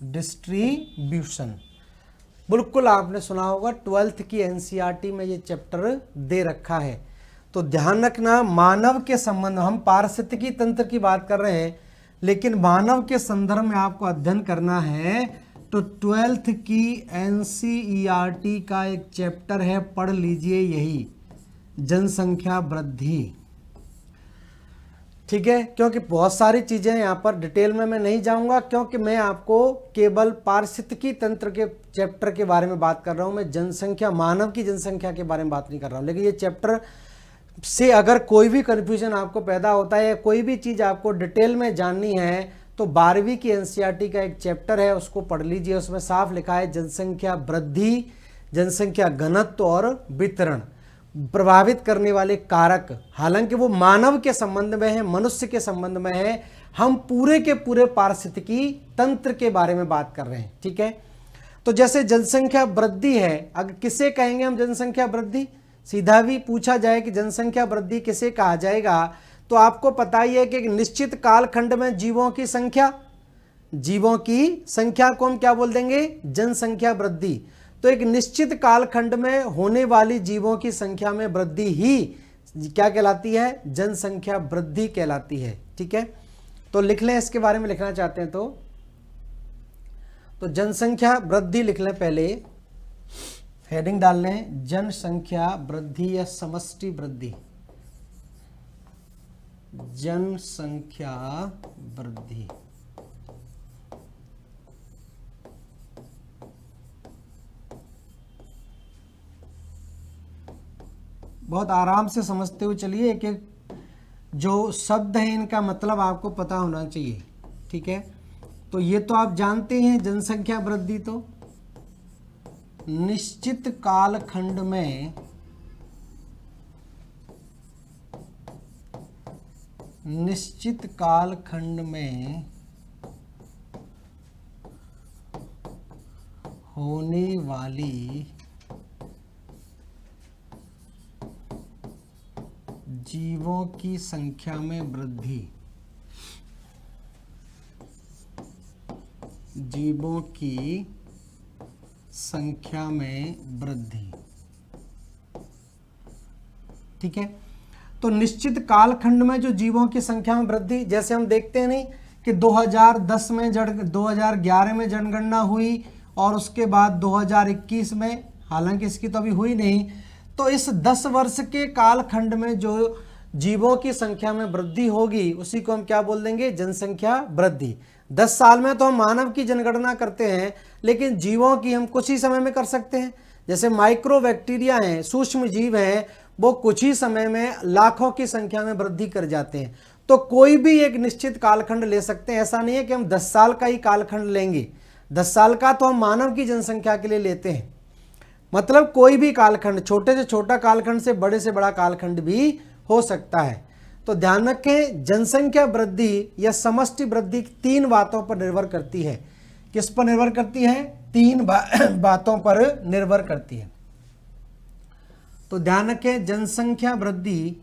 डिस्ट्रीब्यूशन। बिल्कुल आपने सुना होगा, 12th की एनसीईआरटी में ये चैप्टर दे रखा है। तो ध्यान रखना, मानव के संबंध, हम पारिस्थितिकी तंत्र की बात कर रहे हैं, लेकिन मानव के संदर्भ में आपको अध्ययन करना है। तो 12th की एनसीईआरटी का एक चैप्टर है, पढ़ लीजिए, यही जनसंख्या वृद्धि। ठीक है, क्योंकि बहुत सारी चीजें यहाँ पर डिटेल में मैं नहीं जाऊंगा, क्योंकि मैं आपको केवल पारिस्थितिकी तंत्र के चैप्टर के बारे में बात कर रहा हूँ। मैं जनसंख्या, मानव की जनसंख्या के बारे में बात नहीं कर रहा हूँ। लेकिन ये चैप्टर से अगर कोई भी कन्फ्यूजन आपको पैदा होता है या कोई भी चीज़ आपको डिटेल में जाननी है, तो 12वीं की एनसीईआरटी का एक चैप्टर है, उसको पढ़ लीजिए। उसमें साफ लिखा है जनसंख्या वृद्धि, जनसंख्या घनत्व और वितरण, प्रभावित करने वाले कारक। हालांकि वो मानव के संबंध में है, मनुष्य के संबंध में है, हम पूरे के पूरे पारिस्थितिकी तंत्र के बारे में बात कर रहे हैं। ठीक है, तो जैसे जनसंख्या वृद्धि है, अगर किसे कहेंगे हम जनसंख्या वृद्धि, सीधा भी पूछा जाए कि जनसंख्या वृद्धि किसे कहा जाएगा, तो आपको पता ही है कि एक निश्चित कालखंड में जीवों की संख्या को हम क्या बोल देंगे, जनसंख्या वृद्धि। तो एक निश्चित कालखंड में होने वाली जीवों की संख्या में वृद्धि ही क्या कहलाती है, जनसंख्या वृद्धि कहलाती है। ठीक है, तो लिख लें, इसके बारे में लिखना चाहते हैं तो जनसंख्या वृद्धि लिख लें, पहले हेडिंग डाल लें, जनसंख्या वृद्धि या समष्टि वृद्धि, जनसंख्या वृद्धि। बहुत आराम से समझते हुए चलिए, एक एक जो शब्द है इनका मतलब आपको पता होना चाहिए। ठीक है, तो ये तो आप जानते हैं, जनसंख्या वृद्धि तो निश्चित कालखंड में होने वाली जीवों की संख्या में वृद्धि, जीवों की संख्या में वृद्धि। ठीक है, तो निश्चित कालखंड में जो जीवों की संख्या में वृद्धि, जैसे हम देखते हैं नहीं कि 2010 में 2011 में जनगणना हुई और उसके बाद 2021 में, हालांकि इसकी तो अभी हुई नहीं, तो इस 10 वर्ष के कालखंड में जो जीवों की संख्या में वृद्धि होगी उसी को हम क्या बोल देंगे, जनसंख्या वृद्धि। 10 साल में तो हम मानव की जनगणना करते हैं, लेकिन जीवों की हम कुछ ही समय में कर सकते हैं। जैसे माइक्रो बैक्टीरिया हैं, सूक्ष्म जीव हैं, वो कुछ ही समय में लाखों की संख्या में वृद्धि कर जाते हैं। तो कोई भी एक निश्चित कालखंड ले सकते हैं, ऐसा नहीं है कि हम 10 साल का ही कालखंड लेंगे। 10 साल का तो हम मानव की जनसंख्या के लिए लेते हैं, मतलब कोई भी कालखंड, छोटे से छोटा कालखंड से बड़ा कालखंड भी हो सकता है। तो ध्यान रखें, जनसंख्या वृद्धि या समष्टि वृद्धि 3 बातों पर निर्भर करती है। किस पर निर्भर करती है? 3 बातों पर निर्भर करती है। तो ध्यान रखें, जनसंख्या वृद्धि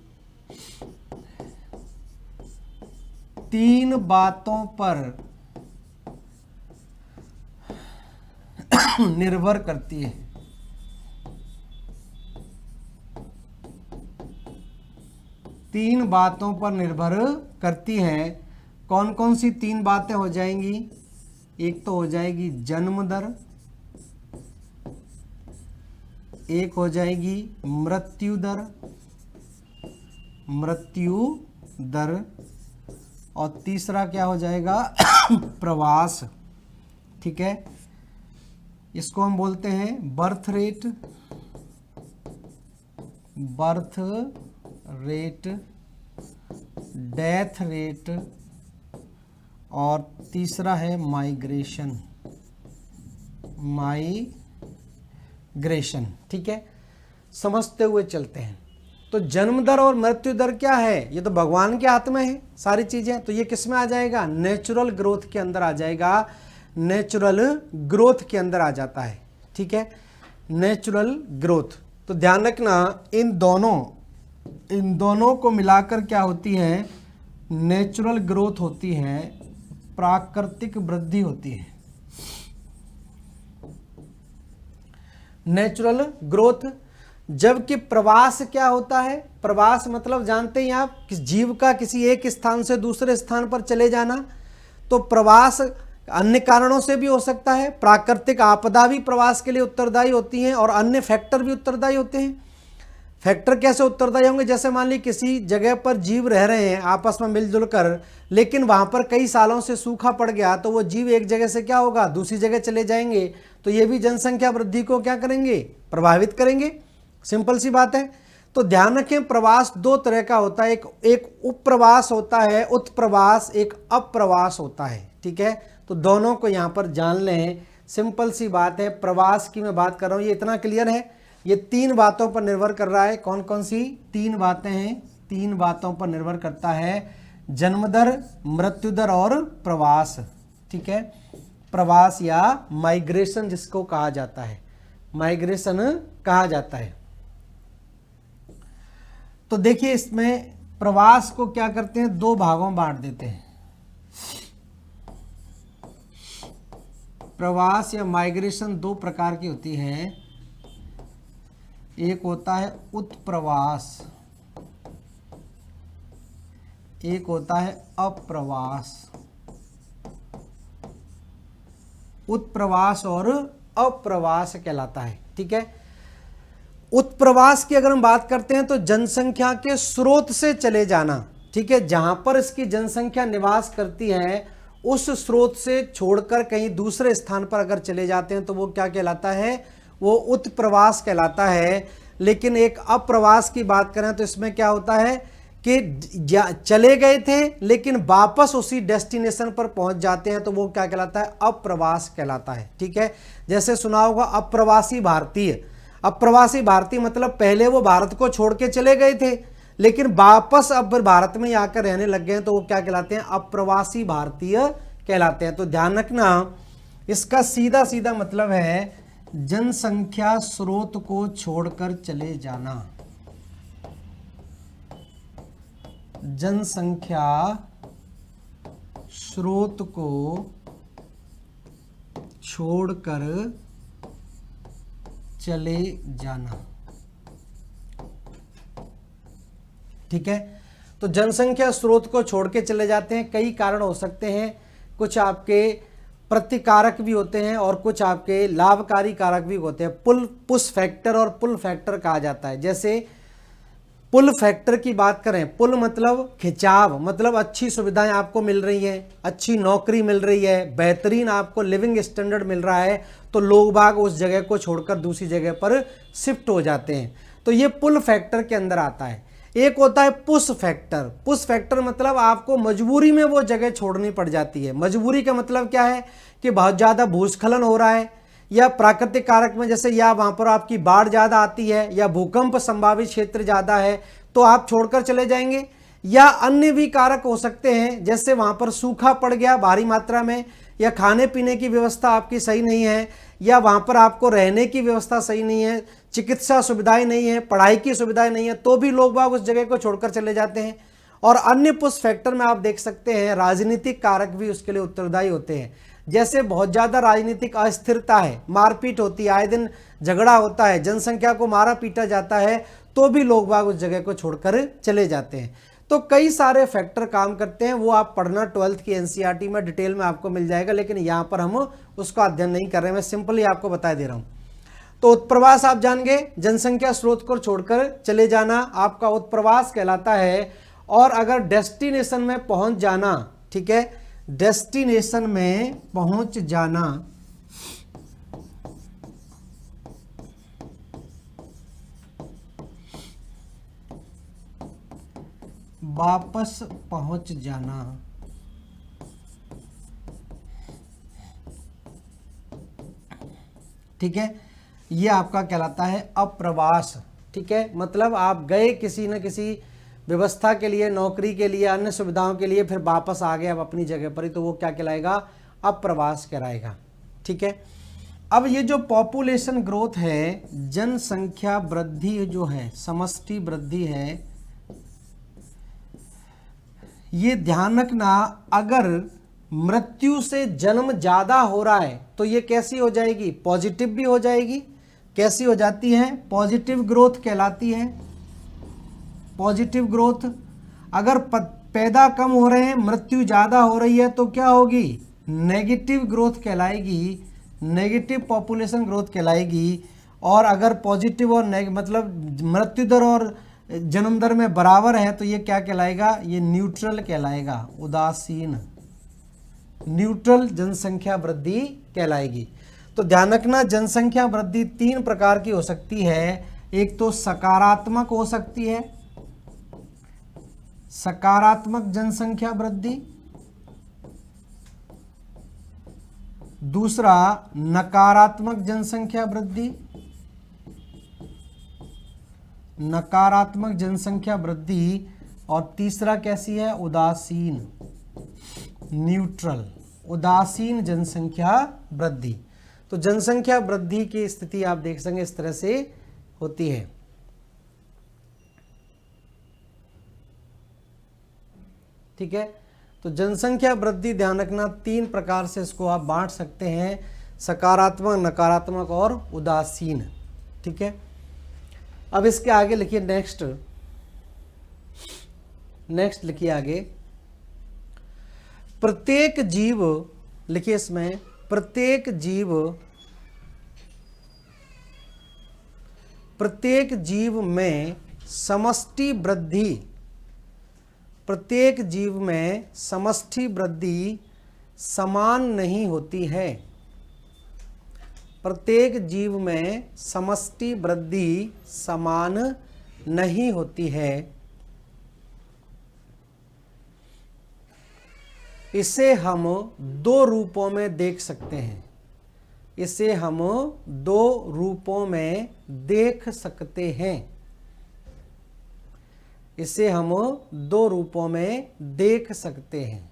3 बातों पर निर्भर करती है। तीन बातों पर निर्भर करती है। कौन कौन सी 3 बातें हो जाएंगी? एक तो हो जाएगी जन्म दर, एक हो जाएगी मृत्यु दर, और तीसरा क्या हो जाएगा प्रवास। ठीक है, इसको हम बोलते हैं बर्थ रेट, डेथ रेट, और तीसरा है माइग्रेशन। ठीक है, समझते हुए चलते हैं। तो जन्म दर और मृत्यु दर क्या है, ये तो भगवान के हाथ में है सारी चीजें। तो ये किस में आ जाएगा, नेचुरल ग्रोथ के अंदर आ जाएगा, नेचुरल ग्रोथ के अंदर आ जाता है। ठीक है, नेचुरल ग्रोथ। तो ध्यान रखना, इन दोनों को मिलाकर क्या होती है, नेचुरल ग्रोथ होती है, प्राकृतिक वृद्धि होती है। Natural growth. जबकि प्रवास क्या होता है, प्रवास मतलब जानते हैं आप, किस जीव का किसी एक स्थान से दूसरे स्थान पर चले जाना। तो प्रवास अन्य कारणों से भी हो सकता है, प्राकृतिक आपदा भी प्रवास के लिए उत्तरदायी होती हैं, और अन्य फैक्टर भी उत्तरदायी होते हैं। फैक्टर कैसे उत्तरदायी होंगे, जैसे मान ली किसी जगह पर जीव रह रहे हैं आपस में मिलजुल कर, लेकिन वहां पर कई सालों से सूखा पड़ गया, तो वो जीव एक जगह से क्या होगा, दूसरी जगह चले जाएंगे। तो ये भी जनसंख्या वृद्धि को क्या करेंगे, प्रभावित करेंगे। सिंपल सी बात है। तो ध्यान रखें, प्रवास दो तरह का होता है, एक उपप्रवास होता है, उत्प्रवास, एक अप्रवास होता है। ठीक है, तो दोनों को यहां पर जान लें, सिंपल सी बात है। प्रवास की मैं बात कर रहा हूं, ये इतना क्लियर है। ये तीन बातों पर निर्भर कर रहा है। कौन कौन सी तीन बातें हैं, तीन बातों पर निर्भर करता है, जन्म दर, मृत्यु दर और प्रवास। ठीक है, प्रवास या माइग्रेशन जिसको कहा जाता है, माइग्रेशन कहा जाता है। तो देखिए, इसमें प्रवास को क्या करते हैं, दो भागों में बांट देते हैं। प्रवास या माइग्रेशन दो प्रकार की होती है। एक होता है उत्प्रवास, एक होता है अप्रवास। उत्प्रवास और अप्रवास कहलाता है। ठीक है, उत्प्रवास की अगर हम बात करते हैं तो जनसंख्या के स्रोत से चले जाना। ठीक है, जहां पर इसकी जनसंख्या निवास करती है उस स्रोत से छोड़कर कहीं दूसरे स्थान पर अगर चले जाते हैं तो वो क्या कहलाता है, वो उत्प्रवास कहलाता है। लेकिन एक अप्रवास की बात करें तो इसमें क्या होता है कि चले गए थे लेकिन वापस उसी डेस्टिनेशन पर पहुंच जाते हैं, तो वो क्या कहलाता है, अप्रवास कहलाता है। ठीक है, जैसे सुना होगा अप्रवासी भारतीय। अप्रवासी भारतीय मतलब पहले वो भारत को छोड़ के चले गए थे लेकिन वापस अब भारत में आकर रहने लग गए हैं, तो वो क्या कहलाते हैं, अप्रवासी भारतीय कहलाते हैं। तो ध्यान रखना, इसका सीधा सीधा मतलब है जनसंख्या स्रोत को छोड़कर चले जाना। जनसंख्या स्रोत को छोड़कर चले जाना। ठीक है, तो जनसंख्या स्रोत को छोड़ के चले जाते हैं, कई कारण हो सकते हैं। कुछ आपके प्रतिकारक भी होते हैं और कुछ आपके लाभकारी कारक भी होते हैं। पुश फैक्टर और पुल फैक्टर कहा जाता है। जैसे पुल फैक्टर की बात करें, पुल मतलब खिंचाव, मतलब अच्छी सुविधाएं आपको मिल रही हैं, अच्छी नौकरी मिल रही है, बेहतरीन आपको लिविंग स्टैंडर्ड मिल रहा है, तो लोग बाग उस जगह को छोड़कर दूसरी जगह पर शिफ्ट हो जाते हैं। तो ये पुल फैक्टर के अंदर आता है। एक होता है पुश फैक्टर। पुश फैक्टर मतलब आपको मजबूरी में वो जगह छोड़नी पड़ जाती है। मजबूरी का मतलब क्या है कि बहुत ज़्यादा भूस्खलन हो रहा है या प्राकृतिक कारक में जैसे या वहाँ पर आपकी बाढ़ ज़्यादा आती है या भूकंप संभावित क्षेत्र ज़्यादा है तो आप छोड़कर चले जाएंगे, या अन्य भी कारक हो सकते हैं जैसे वहाँ पर सूखा पड़ गया भारी मात्रा में, या खाने पीने की व्यवस्था आपकी सही नहीं है, या वहाँ पर आपको रहने की व्यवस्था सही नहीं है, चिकित्सा सुविधाएं नहीं है, पढ़ाई की सुविधाएं नहीं है, तो भी लोग बाग उस जगह को छोड़कर चले जाते हैं। और अन्य पुश फैक्टर में आप देख सकते हैं राजनीतिक कारक भी उसके लिए उत्तरदायी होते हैं। जैसे बहुत ज़्यादा राजनीतिक अस्थिरता है, मारपीट होती है, आए दिन झगड़ा होता है, जनसंख्या को मारा पीटा जाता है, तो भी लोग बाग उस जगह को छोड़कर चले जाते हैं। तो कई सारे फैक्टर काम करते हैं, वो आप पढ़ना 12th की एनसीईआरटी में डिटेल में आपको मिल जाएगा, लेकिन यहाँ पर हम उसका अध्ययन नहीं कर रहे हैं, मैं सिंपली आपको बता दे रहा हूँ। तो उत्प्रवास आप जान गए, जनसंख्या स्रोत को छोड़कर चले जाना आपका उत्प्रवास कहलाता है। और अगर डेस्टिनेशन में पहुंच जाना, ठीक है, डेस्टिनेशन में पहुंच जाना, वापस पहुंच जाना, ठीक है, ये आपका कहलाता है अप्रवास। ठीक है, मतलब आप गए किसी न किसी व्यवस्था के लिए, नौकरी के लिए, अन्य सुविधाओं के लिए, फिर वापस आ गए अब अपनी जगह पर ही, तो वो क्या कहलाएगा, अप्रवास कहलाएगा। ठीक है, अब ये जो पॉपुलेशन ग्रोथ है, जनसंख्या वृद्धि जो है, समष्टि वृद्धि है, ये ध्यान रखना, अगर मृत्यु से जन्म ज्यादा हो रहा है तो ये कैसी हो जाएगी, पॉजिटिव भी हो जाएगी। कैसी हो जाती है, पॉजिटिव ग्रोथ कहलाती है, पॉजिटिव ग्रोथ। अगर पैदा कम हो रहे हैं, मृत्यु ज्यादा हो रही है, तो क्या होगी, नेगेटिव ग्रोथ कहलाएगी, नेगेटिव पॉपुलेशन ग्रोथ कहलाएगी। और अगर पॉजिटिव और मतलब मृत्यु दर और जन्म दर में बराबर है तो ये क्या कहलाएगा, ये न्यूट्रल कहलाएगा, उदासीन, न्यूट्रल जनसंख्या वृद्धि कहलाएगी। तो ध्यान रखना, जनसंख्या वृद्धि 3 प्रकार की हो सकती है। एक तो सकारात्मक हो सकती है, सकारात्मक जनसंख्या वृद्धि। दूसरा नकारात्मक जनसंख्या वृद्धि, नकारात्मक जनसंख्या वृद्धि। और तीसरा कैसी है, उदासीन, न्यूट्रल, उदासीन जनसंख्या वृद्धि। तो जनसंख्या वृद्धि की स्थिति आप देख सकेंगे इस तरह से होती है। ठीक है, तो जनसंख्या वृद्धि ध्यान रखना 3 प्रकार से इसको आप बांट सकते हैं, सकारात्मक, नकारात्मक और उदासीन। ठीक है, अब इसके आगे लिखिए नेक्स्ट, नेक्स्ट लिखिए आगे, प्रत्येक जीव, लिखिए इसमें, प्रत्येक जीव में समष्टि वृद्धि, प्रत्येक जीव में समष्टि वृद्धि समान नहीं होती है। प्रत्येक जीव में समष्टि वृद्धि समान नहीं होती है। इसे हम 2 रूपों में देख सकते हैं, इसे हम 2 रूपों में देख सकते हैं, इसे हम 2 रूपों में देख सकते हैं।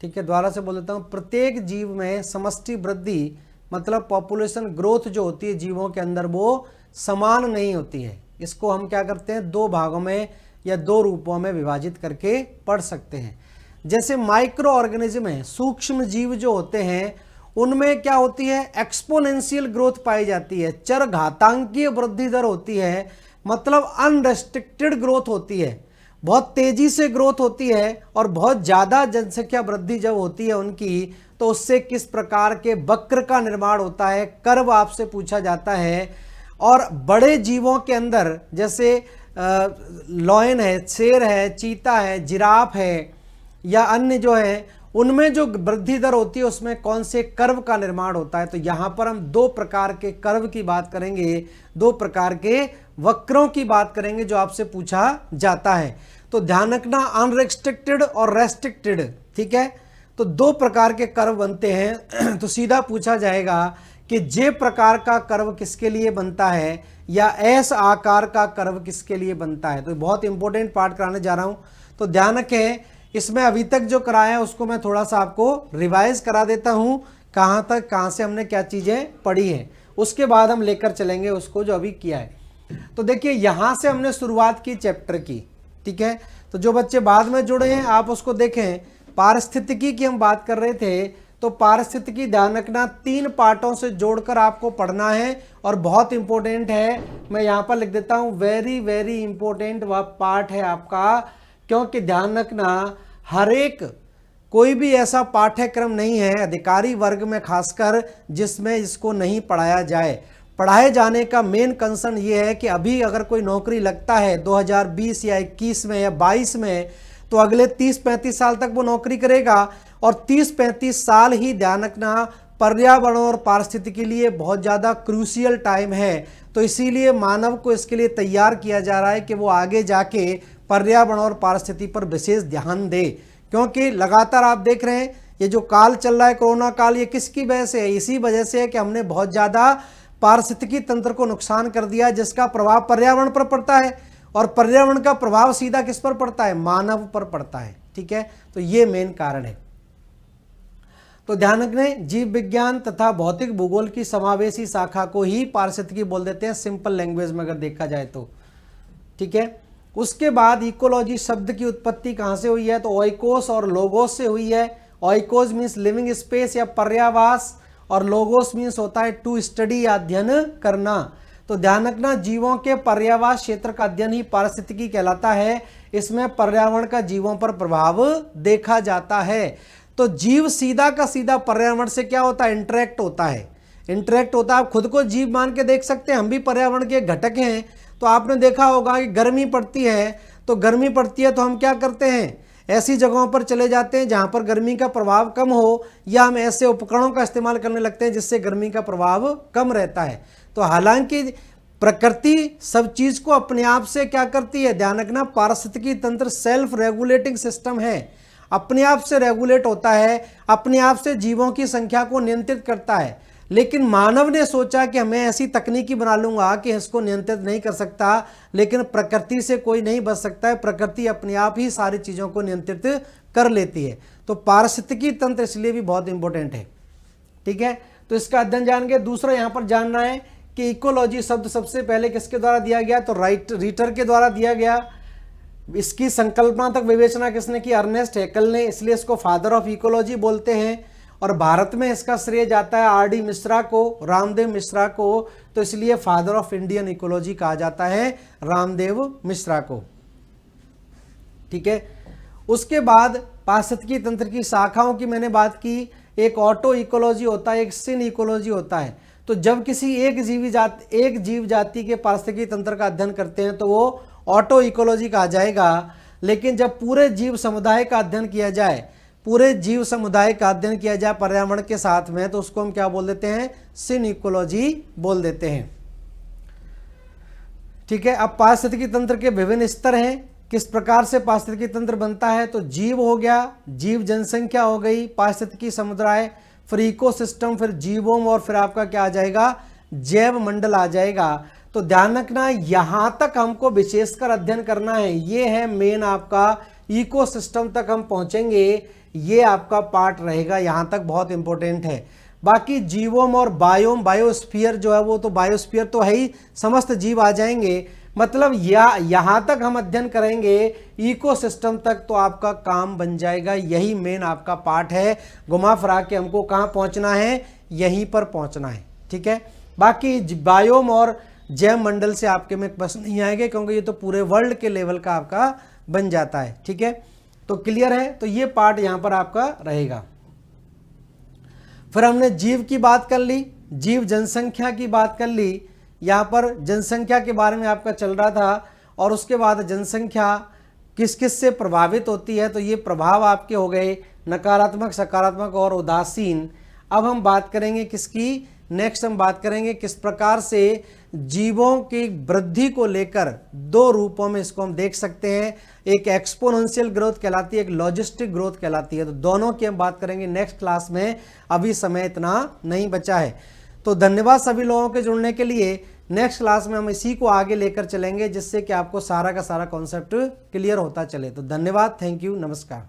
ठीक है, दोबारा से बोल देता हूं, प्रत्येक जीव में समष्टि वृद्धि मतलब पॉपुलेशन ग्रोथ जो होती है जीवों के अंदर, वो समान नहीं होती है। इसको हम क्या करते हैं, 2 भागों में या 2 रूपों में विभाजित करके पढ़ सकते हैं। जैसे माइक्रो ऑर्गेनिज्म है, सूक्ष्म जीव जो होते हैं, उनमें क्या होती है, एक्सपोनेंशियल ग्रोथ पाई जाती है, चरघातांकीय वृद्धि दर होती है, मतलब अनरेस्ट्रिक्टेड ग्रोथ होती है, बहुत तेजी से ग्रोथ होती है। और बहुत ज़्यादा जनसंख्या वृद्धि जब होती है उनकी, तो उससे किस प्रकार के वक्र का निर्माण होता है, कर्व आपसे पूछा जाता है। और बड़े जीवों के अंदर जैसे लॉयन है, शेर है, चीता है, जिराफ है या अन्य जो है, उनमें जो वृद्धि दर होती है उसमें कौन से कर्व का निर्माण होता है। तो यहाँ पर हम 2 प्रकार के कर्व की बात करेंगे, 2 प्रकार के वक्रों की बात करेंगे जो आपसे पूछा जाता है। तो ध्यान रखना, अनरेस्ट्रिक्टेड और रेस्ट्रिक्टेड। ठीक है, तो 2 प्रकार के कर्व बनते हैं। तो सीधा पूछा जाएगा कि जे प्रकार का कर्व किसके लिए बनता है या एस आकार का कर्व किसके लिए बनता है। तो बहुत इंपॉर्टेंट पार्ट कराने जा रहा हूं, तो ध्यान रखें। इसमें अभी तक जो कराया है उसको मैं थोड़ा सा आपको रिवाइज करा देता हूं, कहां तक, कहां से हमने क्या चीजें पढ़ी हैं, उसके बाद हम लेकर चलेंगे उसको जो अभी किया है। तो देखिए, यहां से हमने शुरुआत की चैप्टर की। ठीक है, तो जो बच्चे बाद में जुड़े हैं आप उसको देखें। पारिस्थितिकी की हम बात कर रहे थे, तो पारिस्थितिकी ध्यान रखना 3 पार्टों से जोड़कर आपको पढ़ना है और बहुत इंपॉर्टेंट है। मैं यहाँ पर लिख देता हूँ, वेरी वेरी इंपॉर्टेंट वह पार्ट है आपका, क्योंकि ध्यान रखना हर एक कोई भी ऐसा पाठ्यक्रम नहीं है अधिकारी वर्ग में खासकर जिसमें इसको नहीं पढ़ाया जाए। पढ़ाए जाने का मेन कंसर्न ये है कि अभी अगर कोई नौकरी लगता है 2020 या 21 में या 22 में, तो अगले 30-35 साल तक वो नौकरी करेगा, और 30-35 साल ही ध्यान रखना पर्यावरण और पारिस्थितिकी के लिए बहुत ज़्यादा क्रूशियल टाइम है। तो इसीलिए मानव को इसके लिए तैयार किया जा रहा है कि वो आगे जाके पर्यावरण और पारिस्थितिकी पर विशेष ध्यान दे, क्योंकि लगातार आप देख रहे हैं ये जो काल चल रहा है कोरोना काल, ये किसकी वजह से है? इसी वजह से है कि हमने बहुत ज़्यादा पारिस्थितिकी तंत्र को नुकसान कर दिया, जिसका प्रभाव पर्यावरण पर पड़ता है, और पर्यावरण का प्रभाव सीधा किस पर पड़ता है? मानव पर पड़ता है। ठीक है, तो ये मेन कारण है। तो ध्यान रखें, जीव विज्ञान तथा भौतिक भूगोल की समावेशी शाखा को ही पारिस्थितिकी बोल देते हैं, सिंपल लैंग्वेज में अगर देखा जाए तो। ठीक है, उसके बाद इकोलॉजी शब्द की उत्पत्ति कहाँ से हुई है? तो ओइकोस और लोगोस से हुई है। ओइकोस मीन्स लिविंग स्पेस या पर्यावास, और लोगोस मीन्स होता है टू स्टडी या अध्ययन करना। तो ध्यान रखना, जीवों के पर्यावास क्षेत्र का अध्ययन ही पारिस्थितिकी कहलाता है। इसमें पर्यावरण का जीवों पर प्रभाव देखा जाता है। तो जीव सीधा का सीधा पर्यावरण से क्या होता है? इंटरेक्ट होता है। इंटरेक्ट होता है, आप खुद को जीव मान के देख सकते हैं, हम भी पर्यावरण के घटक हैं। तो आपने देखा होगा कि गर्मी पड़ती है, तो गर्मी पड़ती है तो हम क्या करते हैं? ऐसी जगहों पर चले जाते हैं जहां पर गर्मी का प्रभाव कम हो, या हम ऐसे उपकरणों का इस्तेमाल करने लगते हैं जिससे गर्मी का प्रभाव कम रहता है। तो हालांकि प्रकृति सब चीज को अपने आप से क्या करती है? ध्यान रखना, पारिस्थितिकी तंत्र सेल्फ रेगुलेटिंग सिस्टम है, अपने आप से रेगुलेट होता है, अपने आप से जीवों की संख्या को नियंत्रित करता है। लेकिन मानव ने सोचा कि मैं ऐसी तकनीकी बना लूंगा कि इसको नियंत्रित नहीं कर सकता, लेकिन प्रकृति से कोई नहीं बच सकता है, प्रकृति अपने आप ही सारी चीज़ों को नियंत्रित कर लेती है। तो पारिस्थितिकी तंत्र इसलिए भी बहुत इंपॉर्टेंट है। ठीक है, तो इसका अध्ययन जानेंगे। दूसरा यहाँ पर जानना है कि इकोलॉजी शब्द सबसे पहले किसके द्वारा दिया गया? तो रीटर के द्वारा दिया गया। इसकी संकल्पना तक विवेचना किसने की? अर्नेस्ट हैकल ने, इसलिए इसको फादर ऑफ इकोलॉजी बोलते हैं। और भारत में इसका श्रेय जाता है आर डी मिश्रा को, रामदेव मिश्रा को, तो इसलिए फादर ऑफ इंडियन इकोलॉजी कहा जाता है रामदेव मिश्रा को। ठीक है, उसके बाद पारिस्थितिकी तंत्र की शाखाओं की मैंने बात की। एक ऑटो इकोलॉजी होता है, एक सिन इकोलॉजी होता है। तो जब किसी एक जीव जाति के पारिस्थितिकी तंत्र का अध्ययन करते हैं तो वो ऑटो इकोलॉजी कहा जाएगा। लेकिन जब पूरे जीव समुदाय का अध्ययन किया जाए, पूरे जीव समुदाय का अध्ययन किया जाए पर्यावरण के साथ में, तो उसको हम क्या बोल देते हैं? सिन इकोलॉजी बोल देते हैं। ठीक है, अब पारिस्थितिकी तंत्र के विभिन्न स्तर हैं। किस प्रकार से पारिस्थितिकी तंत्र बनता है? तो जीव हो गया, जीव जनसंख्या हो गई, पारिस्थितिकी समुदाय, फिर इकोसिस्टम, फिर जीवोम, और फिर आपका क्या आ जाएगा? जैव मंडल आ जाएगा। तो ध्यान रखना, यहां तक हमको विशेषकर अध्ययन करना है। ये है मेन आपका इकोसिस्टम तक हम पहुंचेंगे, ये आपका पार्ट रहेगा, यहां तक बहुत इंपॉर्टेंट है। बाकी जीवोम और बायोम, बायोस्फीयर जो है वो तो बायोस्फीयर तो है ही, समस्त जीव आ जाएंगे। मतलब यहां तक हम अध्ययन करेंगे इकोसिस्टम तक, तो आपका काम बन जाएगा। यही मेन आपका पार्ट है। घुमा फिरा के हमको कहाँ पहुंचना है? यहीं पर पहुंचना है। ठीक है, बाकी बायोम और जैव मंडल से आपके में प्रश्न नहीं आएंगे, क्योंकि ये तो पूरे वर्ल्ड के लेवल का आपका बन जाता है। ठीक है, तो क्लियर है। तो ये पार्ट यहां पर आपका रहेगा। फिर हमने जीव की बात कर ली, जीव जनसंख्या की बात कर ली। यहां पर जनसंख्या के बारे में आपका चल रहा था, और उसके बाद जनसंख्या किस किस से प्रभावित होती है? तो ये प्रभाव आपके हो गए नकारात्मक, सकारात्मक और उदासीन। अब हम बात करेंगे किसकी? नेक्स्ट हम बात करेंगे किस प्रकार से जीवों की वृद्धि को लेकर दो रूपों में इसको हम देख सकते हैं। एक एक्सपोनेंशियल ग्रोथ कहलाती है, एक लॉजिस्टिक ग्रोथ कहलाती है। तो दोनों की हम बात करेंगे नेक्स्ट क्लास में, अभी समय इतना नहीं बचा है। तो धन्यवाद सभी लोगों के जुड़ने के लिए। नेक्स्ट क्लास में हम इसी को आगे लेकर चलेंगे, जिससे कि आपको सारा का सारा कॉन्सेप्ट क्लियर होता चले। तो धन्यवाद, थैंक यू, नमस्कार।